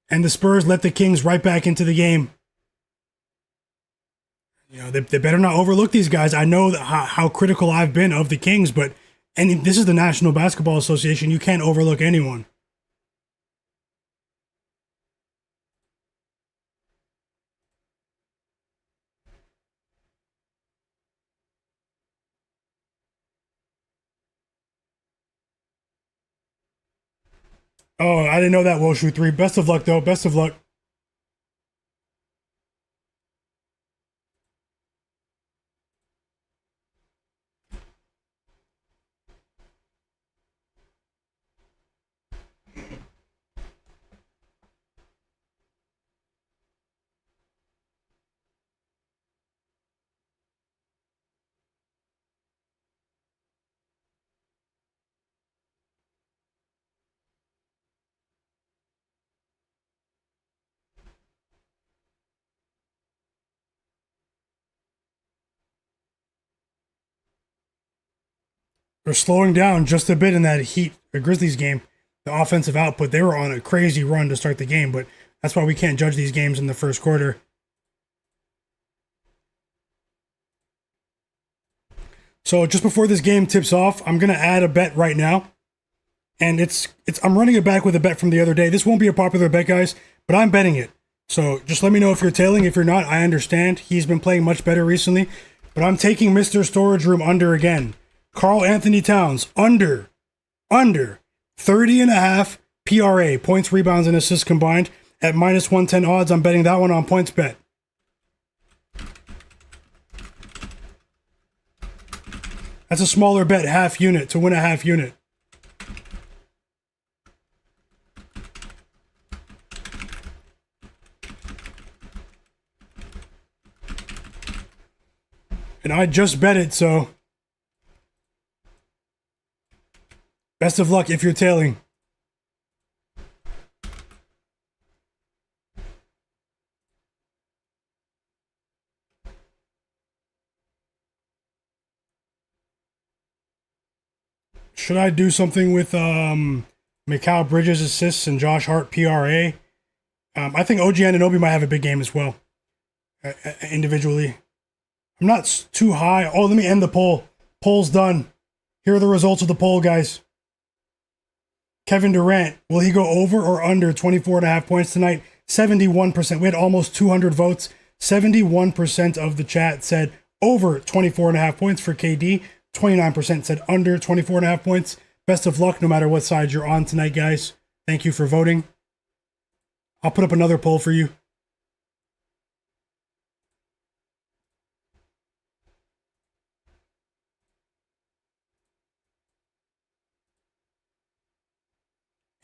and the Spurs let the Kings right back into the game. They better not overlook these guys. I know how critical I've been of the Kings, but this is the National Basketball Association. You can't overlook anyone. Oh, I didn't know that, Woshu 3. Best of luck, though. Best of luck. They're slowing down just a bit in that Grizzlies game. The offensive output, they were on a crazy run to start the game, but that's why we can't judge these games in the first quarter. So just before this game tips off, I'm gonna add a bet right now. And I'm running it back with a bet from the other day. This won't be a popular bet, guys, but I'm betting it. So just let me know if you're tailing. If you're not, I understand. He's been playing much better recently. But I'm taking Mr. Storage Room under again. Karl-Anthony Towns, under 30.5 PRA, points, rebounds, and assists combined at minus 110 odds. I'm betting that one on PointsBet. That's a smaller bet, half unit, to win a half unit. And I just bet it, so best of luck if you're tailing. Should I do something with Mikal Bridges assists and Josh Hart PRA? I think OG Anunoby might have a big game as well, individually. I'm not too high. Oh, let me end the poll. Poll's done. Here are the results of the poll, guys. Kevin Durant, will he go over or under 24.5 points tonight? 71%. We had almost 200 votes. 71% of the chat said over 24.5 points for KD. 29% said under 24.5 points. Best of luck no matter what side you're on tonight, guys. Thank you for voting. I'll put up another poll for you.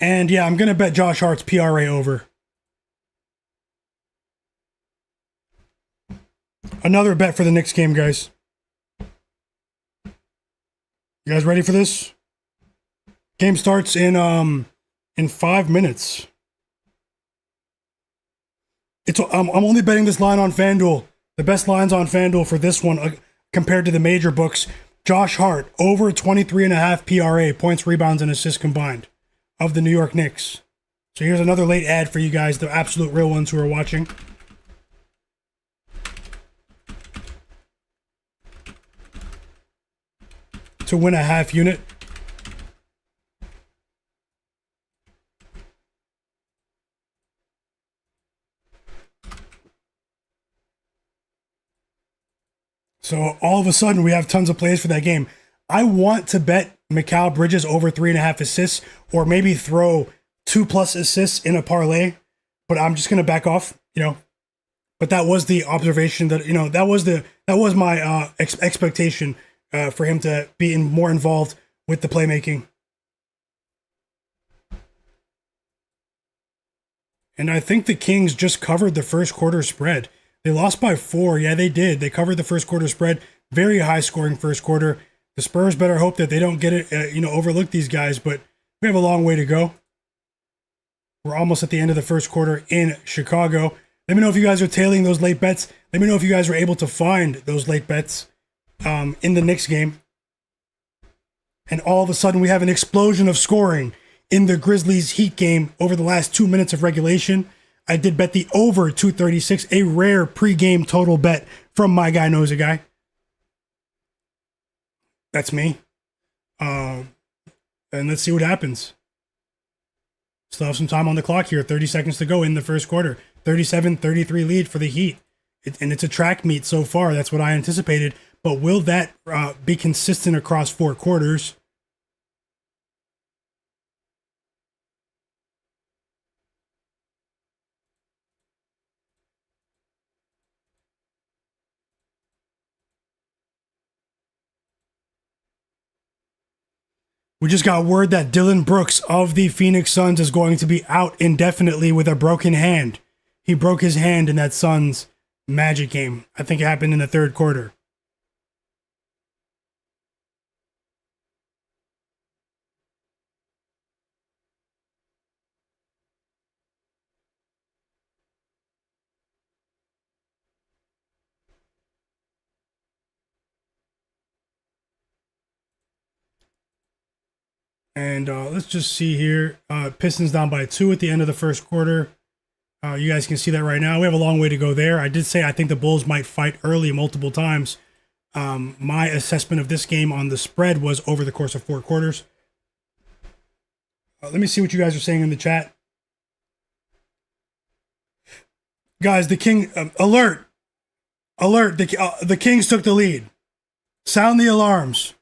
And yeah, I'm going to bet Josh Hart's PRA over. Another bet for the Knicks game, guys. You guys ready for this? Game starts in 5 minutes. I'm only betting this line on FanDuel. The best lines on FanDuel for this one compared to the major books. Josh Hart, over 23.5 PRA, points, rebounds, and assists combined, of the New York Knicks. So here's another late ad for you guys, the absolute real ones who are watching. To win a half unit. So all of a sudden we have tons of plays for that game. I want to bet Mikal Bridges over 3.5 assists, or maybe throw 2+ assists in a parlay, but I'm just gonna back off, But that was the observation that that was my expectation for him to be more involved with the playmaking. And I think the Kings just covered the first quarter spread. They lost by 4. Yeah, they did. They covered the first quarter spread. Very high scoring first quarter. The Spurs better hope that they don't get it, overlook these guys, but we have a long way to go. We're almost at the end of the first quarter in Chicago. Let me know if you guys are tailing those late bets. Let me know if you guys were able to find those late bets in the Knicks game. And all of a sudden we have an explosion of scoring in the Grizzlies Heat game over the last 2 minutes of regulation. I did bet the over 236, a rare pregame total bet from Myguyknowsaguy. That's me. And let's see what happens. Still have some time on the clock here. 30 seconds to go in the first quarter. 37-33 lead for the Heat. And it's a track meet so far. That's what I anticipated. But will that be consistent across 4 quarters? We just got word that Dillon Brooks of the Phoenix Suns is going to be out indefinitely with a broken hand. He broke his hand in that Suns Magic game. I think it happened in the third quarter. And let's just see here. Pistons down by 2 at the end of the first quarter. You guys can see that right now. We have a long way to go there. I did say I think the Bulls might fight early multiple times. My assessment of this game on the spread was over the course of 4 quarters. Let me see what you guys are saying in the chat. Guys, the King, alert, the Kings took the lead. Sound the alarms.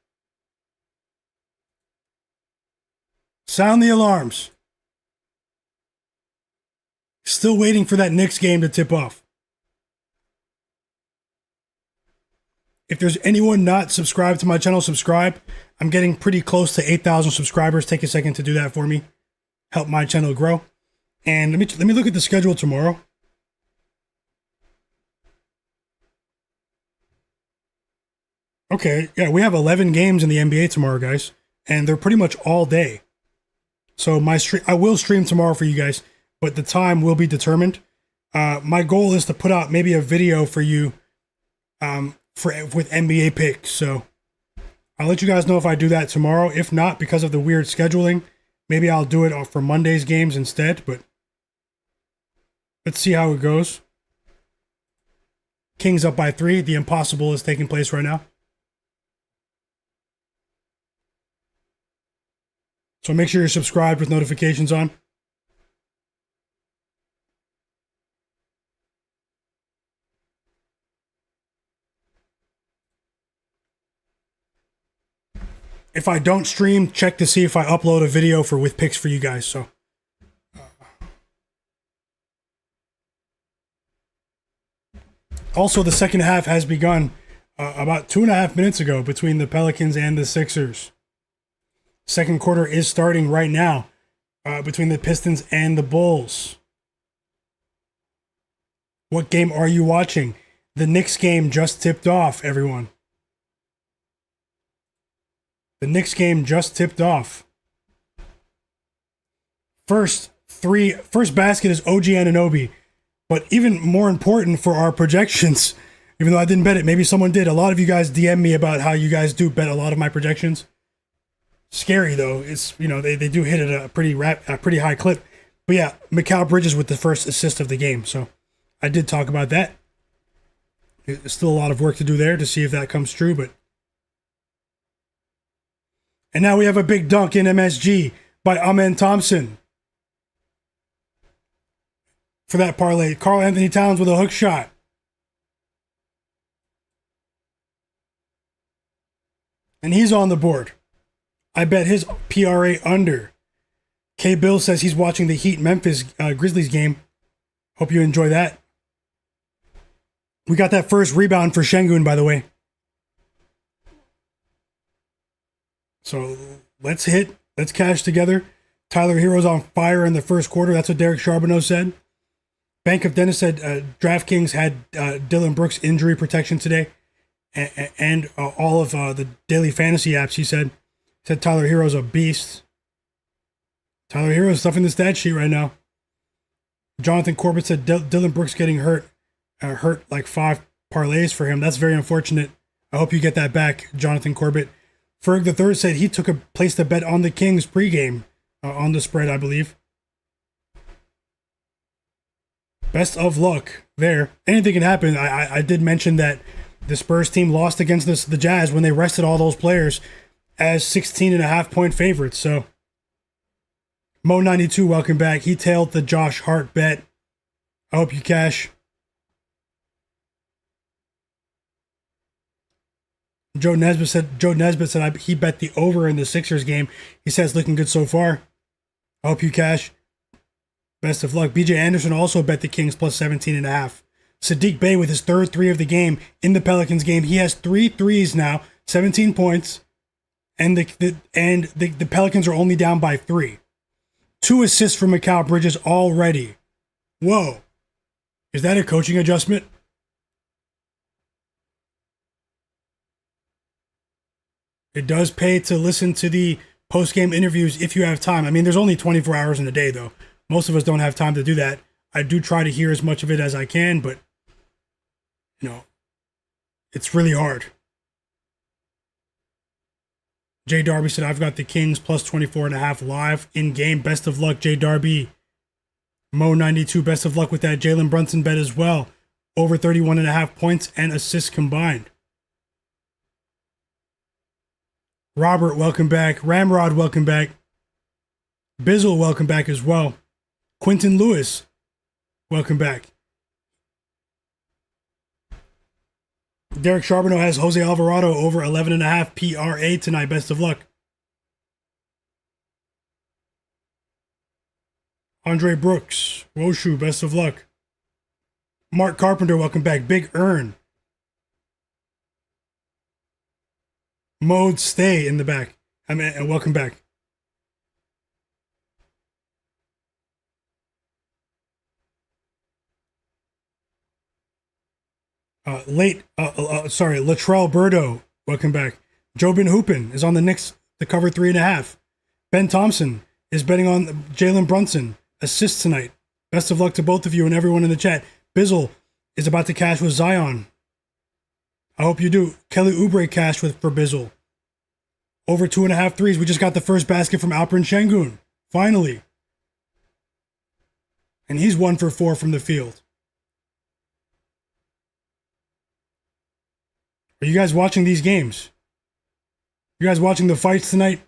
Sound the alarms. Still waiting for that Knicks game to tip off. If there's anyone not subscribed to my channel, subscribe. I'm getting pretty close to 8,000 subscribers. Take a second to do that for me. Help my channel grow. And let me look at the schedule tomorrow. Okay, yeah, we have 11 games in the NBA tomorrow, guys. And they're pretty much all day. So I will stream tomorrow for you guys, but the time will be determined. My goal is to put out maybe a video for you with NBA picks. So I'll let you guys know if I do that tomorrow. If not, because of the weird scheduling, maybe I'll do it for Monday's games instead. But let's see how it goes. Kings up by 3. The impossible is taking place right now. So make sure you're subscribed with notifications on. If I don't stream, check to see if I upload a video with picks for you guys. So also the second half has begun about 2.5 minutes ago between the Pelicans and the Sixers. Second quarter is starting right now between the Pistons and the Bulls. What game are you watching? The Knicks game just tipped off, everyone. The Knicks game just tipped off. First basket is OG Anunoby. But even more important for our projections, even though I didn't bet it, maybe someone did. A lot of you guys DM me about how you guys do bet a lot of my projections. Scary though. It's, they do hit at a pretty high clip. But yeah, Mikal Bridges with the first assist of the game. So I did talk about that. There's still a lot of work to do there to see if that comes true, but. And now we have a big dunk in MSG by Amen Thompson. For that parlay, Karl-Anthony Towns with a hook shot. And he's on the board. I bet his PRA under. K Bill says he's watching the Heat Memphis Grizzlies game. Hope you enjoy that. We got that first rebound for Sengun, by the way. So let's cash together. Tyler Hero's on fire in the first quarter. That's what Derek Charbonneau said. Bank of Dennis said DraftKings had Dillon Brooks injury protection today. And all of the daily fantasy apps, he said Tyler Hero's a beast. Tyler Hero's stuffing the stat sheet right now. Jonathan Corbett said Dillon Brooks getting hurt like 5 parlays for him. That's very unfortunate. I hope you get that back, Jonathan Corbett. Ferg the Third said he placed a bet on the Kings pregame on the spread, I believe. Best of luck there. Anything can happen. I did mention that the Spurs team lost against the Jazz when they rested all those players as 16.5-point favorites. So Mo92, welcome back. He tailed the Josh Hart bet. I hope you cash. Joe Nesbitt said he bet the over in the Sixers game. He says looking good so far. I hope you cash. Best of luck. BJ Anderson also bet the Kings plus 17.5. Sadiq Bey with his third 3 of the game in the Pelicans game. He has 3 threes now, 17 points, and the Pelicans are only down by 3. 2 assists from Mikal Bridges already. Whoa. Is that a coaching adjustment? It does pay to listen to the post-game interviews if you have time. I mean, there's only 24 hours in a day, though. Most of us don't have time to do that. I do try to hear as much of it as I can, but, it's really hard. Jay Darby said, I've got the Kings plus 24.5 live in-game. Best of luck, Jay Darby. Mo92, best of luck with that Jalen Brunson bet as well. Over 31.5 points and assists combined. Robert, welcome back. Ramrod, welcome back. Bizzle, welcome back as well. Quentin Lewis, welcome back. Derek Charbonneau has Jose Alvarado over 11.5 PRA tonight. Best of luck. Andre Brooks, Woshu, best of luck. Mark Carpenter, welcome back. Big Earn. Mode Stay in the back. And welcome back. Latrell Burdo, welcome back. Jobin Hoopin is on the Knicks to cover 3.5. Ben Thompson is betting on Jalen Brunson assists tonight. Best of luck to both of you and everyone in the chat. Bizzle is about to cash with Zion. I hope you do. Kelly Oubre cashed for Bizzle. Over 2.5 threes. We just got the first basket from Alperen Sengun. Finally. And he's 1 for 4 from the field. Are you guys watching these games? You guys watching the fights tonight?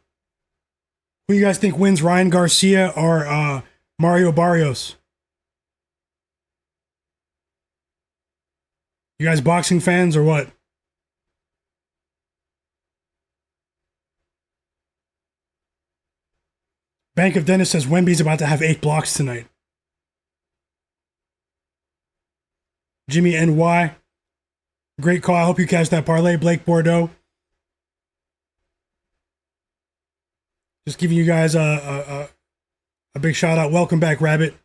Who you guys think wins, Ryan Garcia or Mario Barrios? You guys boxing fans or what? Bank of Dennis says Wemby's about to have 8 blocks tonight. Jimmy NY. Great call. I hope you catch that parlay. Blake Bordeaux. Just giving you guys a big shout out. Welcome back, Rabbit.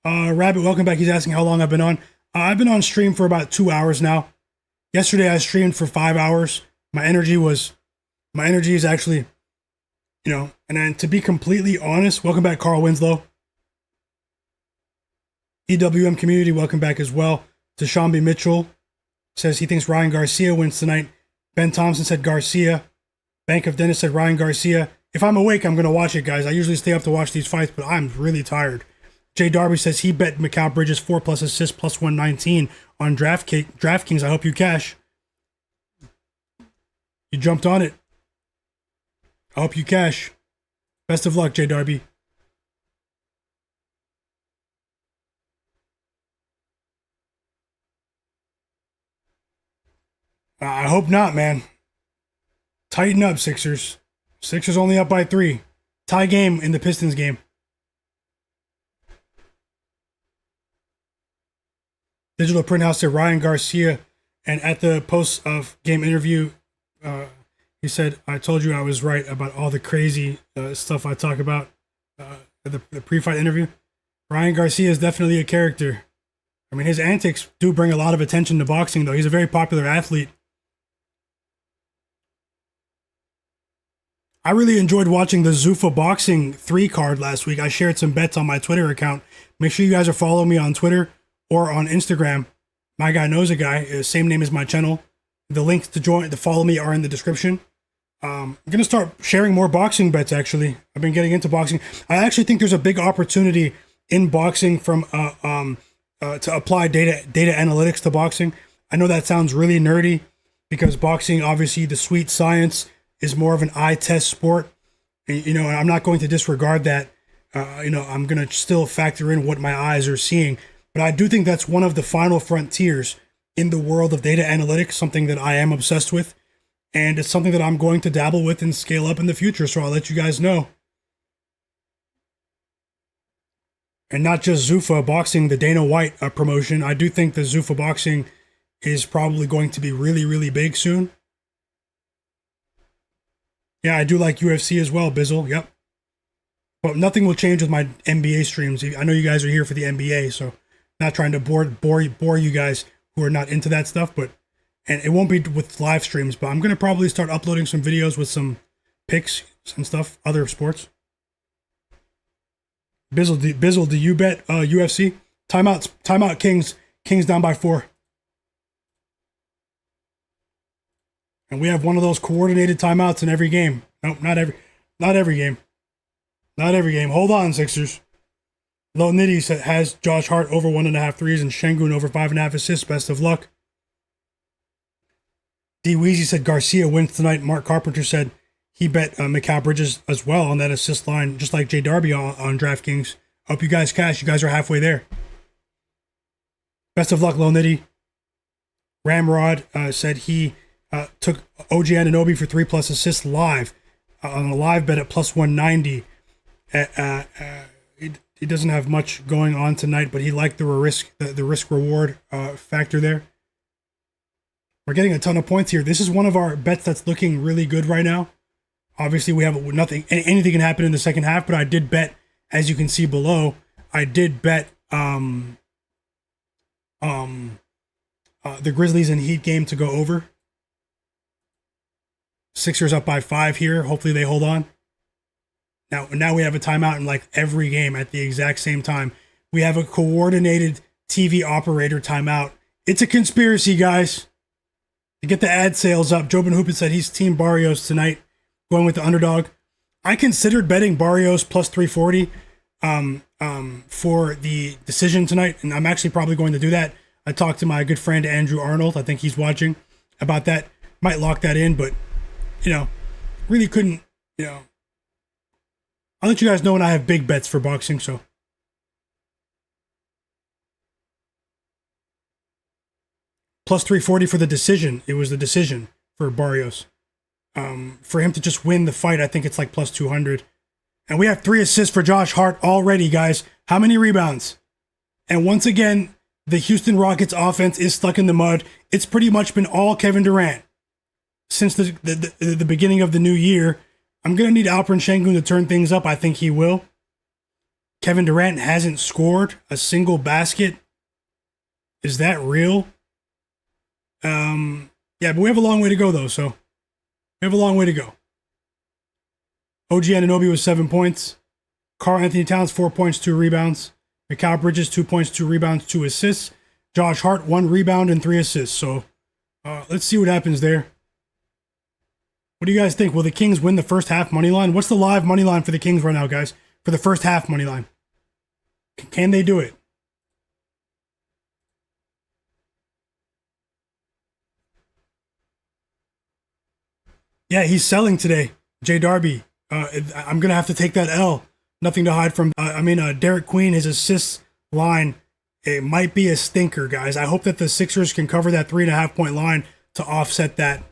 Rabbit, welcome back. He's asking how long I've been on. I've been on stream for about 2 hours now. Yesterday I streamed for 5 hours. My energy is actually, and then to be completely honest, welcome back, Carl Winslow. EWM community, welcome back as well. Deshaun Mitchell says he thinks Ryan Garcia wins tonight. Ben Thompson said Garcia. Bank of Dennis said Ryan Garcia. If I'm awake, I'm going to watch it, guys. I usually stay up to watch these fights, but I'm really tired. Jay Darby says he bet Mikal Bridges 4+ assists plus 119 on DraftKings. I hope you cash. You jumped on it. I hope you cash. Best of luck, Jay Darby. I hope not, man. Tighten up, Sixers. Sixers only up by 3. Tie game in the Pistons game. Digital Print House said Ryan Garcia, and at the post of game interview, he said, "I told you I was right about all the crazy stuff I talk about at the pre-fight interview." Ryan Garcia is definitely a character. I mean, his antics do bring a lot of attention to boxing, though. He's a very popular athlete. I really enjoyed watching the Zuffa Boxing 3 card last week. I shared some bets on my Twitter account. Make sure you guys are following me on Twitter or on Instagram. Myguyknowsaguy, same name as my channel. The links to follow me are in the description. I'm going to start sharing more boxing bets, actually. I've been getting into boxing. I actually think there's a big opportunity in boxing from to apply data analytics to boxing. I know that sounds really nerdy because boxing, obviously, the sweet science is more of an eye test sport. And I'm not going to disregard that. I'm going to still factor in what my eyes are seeing. But I do think that's one of the final frontiers in the world of data analytics, something that I am obsessed with. And it's something that I'm going to dabble with and scale up in the future. So I'll let you guys know. And not just Zuffa Boxing, the Dana White promotion. I do think the Zuffa Boxing is probably going to be really, really big soon. Yeah, I do like UFC as well, Bizzle. Yep. But nothing will change with my NBA streams. I know you guys are here for the NBA, so not trying to bore you guys who are not into that stuff. And it won't be with live streams, but I'm going to probably start uploading some videos with some picks and stuff, other sports. Bizzle, do you bet UFC? Timeout Kings down by 4. And we have one of those coordinated timeouts in every game. Nope, not every game. Not every game. Hold on, Sixers. Low Nitty has Josh Hart over 1.5 threes and Sengun over 5.5 assists. Best of luck. D Weezy said Garcia wins tonight. Mark Carpenter said he bet Mikal Bridges as well on that assist line, just like Jay Darby on DraftKings. Hope you guys cash. You guys are halfway there. Best of luck, Lil Nitty. Ramrod said he took OG Anunoby for 3+ assists live on a live bet at plus 190. He doesn't have much going on tonight, but he liked the risk reward factor there. We're getting a ton of points here. This is one of our bets that's looking really good right now. Obviously, we have anything can happen in the second half, but I did bet, as you can see below, I did bet the Grizzlies and Heat game to go over. Sixers up by 5 here. Hopefully they hold on. Now we have a timeout in like every game at the exact same time. We have a coordinated TV operator timeout. It's a conspiracy, guys. To get the ad sales up, Jobin Hoopin said he's Team Barrios tonight, going with the underdog. I considered betting Barrios plus 340 for the decision tonight, and I'm actually probably going to do that. I talked to my good friend Andrew Arnold. I think he's watching about that. Might lock that in, but really couldn't. I'll let you guys know when I have big bets for boxing. So. Plus 340 for the decision. It was the decision for Barrios. For him to just win the fight, I think it's like plus 200. And we have 3 assists for Josh Hart already, guys. How many rebounds? And once again, the Houston Rockets offense is stuck in the mud. It's pretty much been all Kevin Durant since the beginning of the new year. I'm going to need Alperen Sengun to turn things up. I think he will. Kevin Durant hasn't scored a single basket. Is that real? Yeah, but we have a long way to go, though, so we have a long way to go. OG Anunoby was 7 points. Karl-Anthony Towns, 4 points, 2 rebounds. Mikal Bridges, 2 points, 2 rebounds, 2 assists. Josh Hart, 1 rebound and 3 assists. So let's see what happens there. What do you guys think? Will the Kings win the first half money line? What's the live money line for the Kings right now, guys? For the first half money line. Can they do it? Yeah, he's selling today. Jay Darby. I'm going to have to take that L. Nothing to hide from. Derek Queen, his assists line, it might be a stinker, guys. I hope that the Sixers can cover that 3.5 point line to offset that.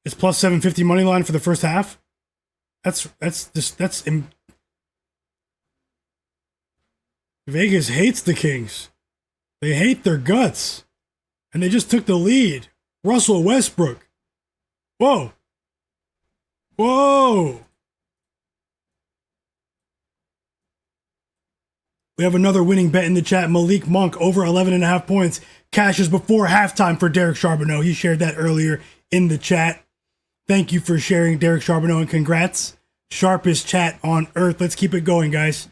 It's plus 750 money line for the first half. Vegas hates the Kings. They hate their guts. And they just took the lead. Russell Westbrook. Whoa. We have another winning bet in the chat. Malik Monk over 11.5 points. Cashes before halftime for Derek Charbonneau. He shared that earlier in the chat. Thank you for sharing, Derek Charbonneau, and congrats. Sharpest chat on earth. Let's keep it going, guys.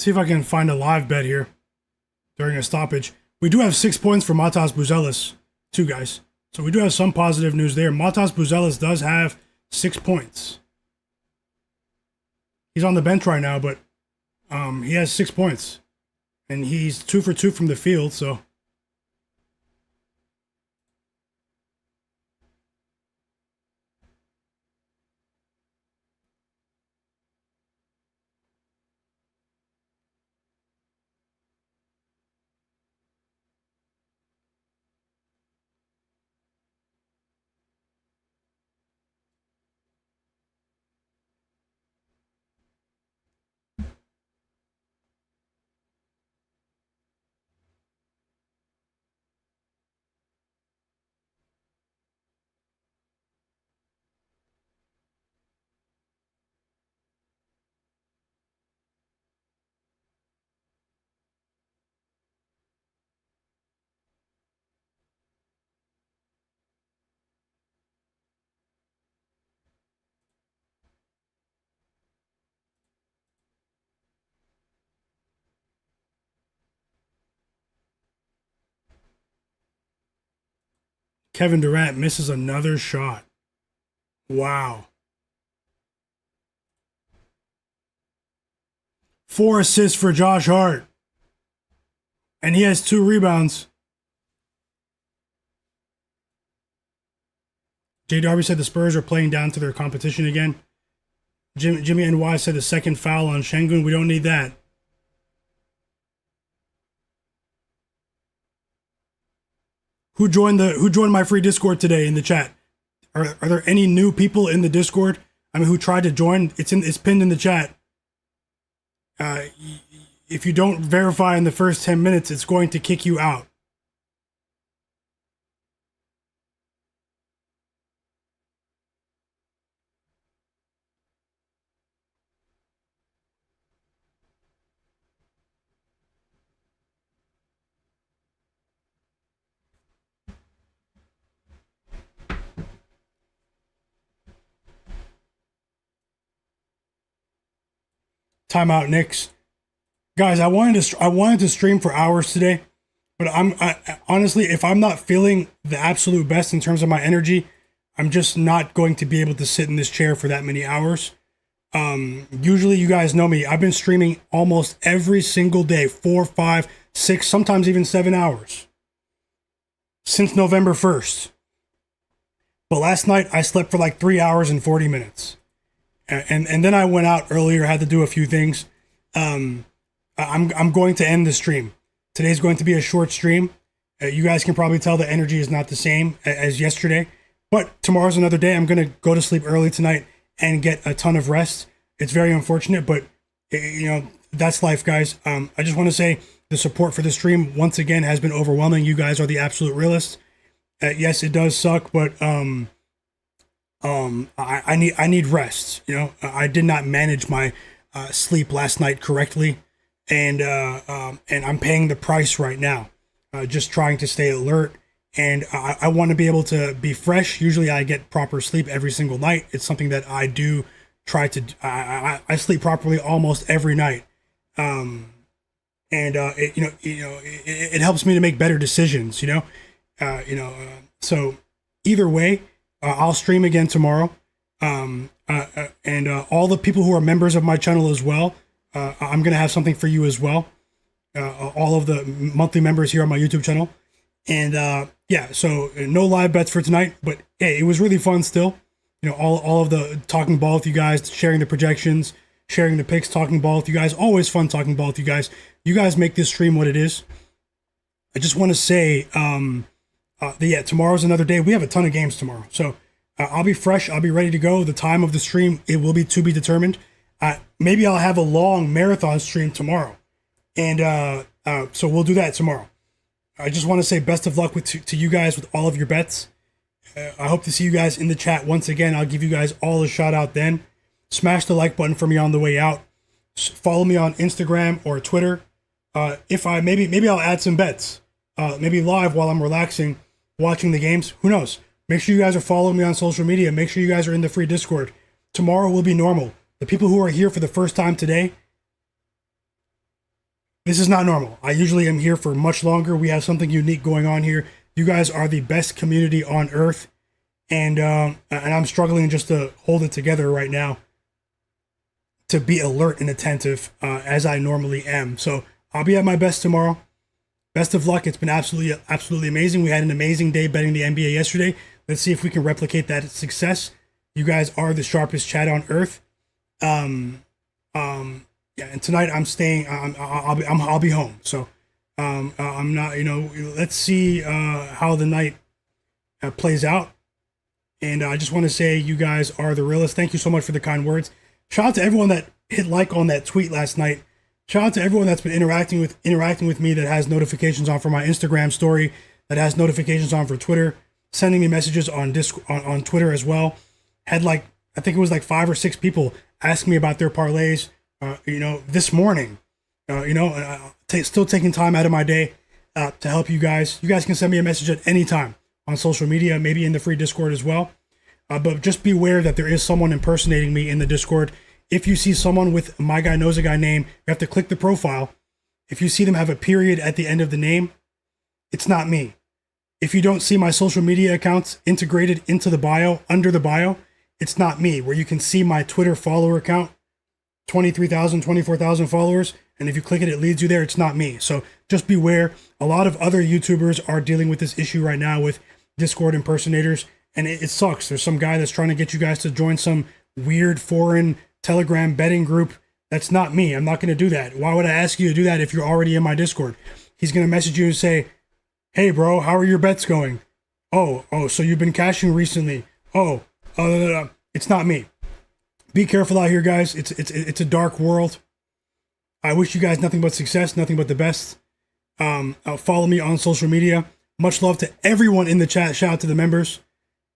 See if I can find a live bet here during a stoppage. We do have 6 points for Matas Buzelis, too, guys. So we do have some positive news there. Matas Buzelis does have 6 points. He's on the bench right now, but he has 6 points. And he's 2 for 2 from the field, so... Kevin Durant misses another shot. Wow. 4 assists for Josh Hart. And he has 2 rebounds. J. Darby said the Spurs are playing down to their competition again. Jimmy NY said the second foul on Sengun. We don't need that. Who joined my free Discord today in the chat? Are there any new people in the Discord? I mean, who tried to join? It's pinned in the chat. If you don't verify in the first 10 minutes, it's going to kick you out. Timeout, Knicks. Guys, I wanted to stream for hours today, but honestly, if I'm not feeling the absolute best in terms of my energy, I'm just not going to be able to sit in this chair for that many hours. Usually, you guys know me. I've been streaming almost every single day, 4, 5, 6, sometimes even 7 hours since November 1st. But last night, I slept for like 3 hours and 40 minutes. And then I went out earlier, had to do a few things. I'm going to end the stream. Today's going to be a short stream. You guys can probably tell the energy is not the same as yesterday. But tomorrow's another day. I'm going to go to sleep early tonight and get a ton of rest. It's very unfortunate, but that's life, guys. I just want to say the support for the stream once again has been overwhelming. You guys are the absolute realists. Yes, it does suck, but I need rest. I did not manage my sleep last night correctly, and I'm paying the price right now. Just trying to stay alert, and I want to be able to be fresh. Usually, I get proper sleep every single night. It's something that I do try to. I sleep properly almost every night, it helps me to make better decisions. So either way. I'll stream again tomorrow, and all the people who are members of my channel as well, I'm going to have something for you as well, all of the monthly members here on my YouTube channel, and so no live bets for tonight, but hey, it was really fun still, all of the talking ball with you guys, sharing the projections, sharing the picks, talking ball with you guys, always fun talking ball with you guys make this stream what it is. I just want to say, tomorrow's another day. We have a ton of games tomorrow. So I'll be fresh. I'll be ready to go. The time of the stream, it will be to be determined. Maybe I'll have a long marathon stream tomorrow. And so we'll do that tomorrow. I just want to say best of luck to you guys with all of your bets. I hope to see you guys in the chat once again. I'll give you guys all a shout out then. Smash the like button for me on the way out. Follow me on Instagram or Twitter. Maybe I'll add some bets. Maybe live while I'm relaxing, watching the games. Who knows? Make sure you guys are following me on social media. Make sure you guys are in the free Discord. Tomorrow will be normal. The people who are here for the first time today, This is not normal. I usually am here for much longer. We have something unique going on here. You guys are the best community on earth, and I'm struggling just to hold it together right now to be alert and attentive as I normally am. So I'll be at my best tomorrow. Best of luck. It's been absolutely amazing. We had an amazing day betting the NBA yesterday. Let's see if we can replicate that success. You guys are the sharpest chat on earth. Yeah, and tonight I'm staying. I'll be home. So I'm not. Let's see how the night plays out. And I just want to say you guys are the realest. Thank you so much for the kind words. Shout out to everyone that hit like on that tweet last night. Shout out to everyone that's been interacting with me, that has notifications on for my Instagram story, that has notifications on for Twitter, sending me messages on on Twitter as well. Had I think it was 5 or 6 people asking me about their parlays. This morning. Still taking time out of my day to help you guys. You guys can send me a message at any time on social media, maybe in the free Discord as well. But just beware that there is someone impersonating me in the Discord. If you see someone with Myguyknowsaguy name, you have to click the profile. If you see them have a period at the end of the name, it's not me. If you don't see my social media accounts integrated into the bio, under the bio, it's not me. Where you can see my Twitter follower count, 23,000, 24,000 followers. And if you click it, it leads you there. It's not me. So just beware. A lot of other YouTubers are dealing with this issue right now with Discord impersonators. And it sucks. There's some guy that's trying to get you guys to join some weird foreign Telegram betting group. That's not me. I'm not going to do that. Why would I ask you to do that if you're already in my Discord? He's going to message you and say, hey, bro, how are your bets going? Oh, so you've been cashing recently. It's not me. Be careful out here, guys. It's a dark world. I wish you guys nothing but success, nothing but the best. Follow me on social media. Much love to everyone in the chat. Shout out to the members.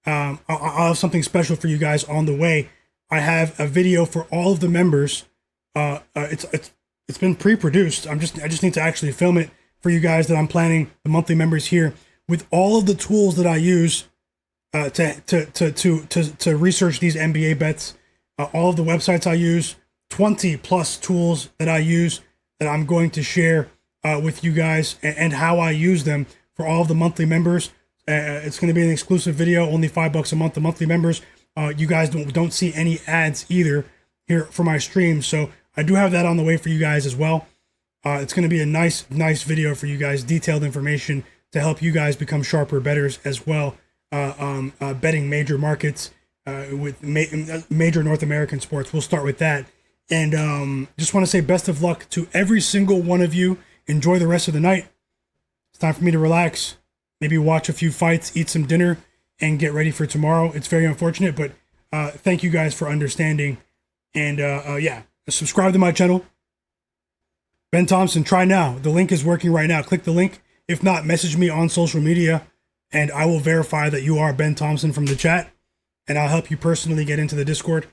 I'll have something special for you guys on the way. I have a video for all of the members. It's been pre-produced. I just need to actually film it for you guys that I'm planning, the monthly members here, with all of the tools that I use to research these NBA bets. All of the websites I use, 20 plus tools that I use that I'm going to share with you guys, and how I use them for all of the monthly members. It's going to be an exclusive video, only $5 a month. The monthly members, you guys don't see any ads either here for my stream. So I do have that on the way for you guys as well. It's going to be a nice video for you guys, detailed information to help you guys become sharper bettors as well. Betting major markets with major North American sports. We'll start with that. And just want to say best of luck to every single one of you. Enjoy the rest of the night. It's time for me to relax. Maybe watch a few fights, eat some dinner, and get ready for tomorrow. It's very unfortunate, but thank you guys for understanding. And yeah, subscribe to my channel. Ben Thompson, try now. The link is working right now. Click the link. If not, message me on social media, and I will verify that you are Ben Thompson from the chat, and I'll help you personally get into the Discord.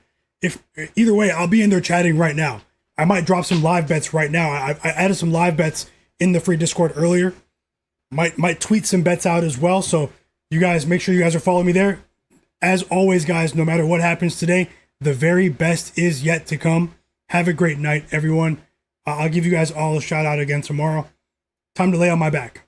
Either way, I'll be in there chatting right now. I might drop some live bets right now. I added some live bets in the free Discord earlier. Might tweet some bets out as well. So you guys, make sure you guys are following me there. As always, guys, no matter what happens today, the very best is yet to come. Have a great night, everyone. I'll give you guys all a shout out again tomorrow. Time to lay on my back.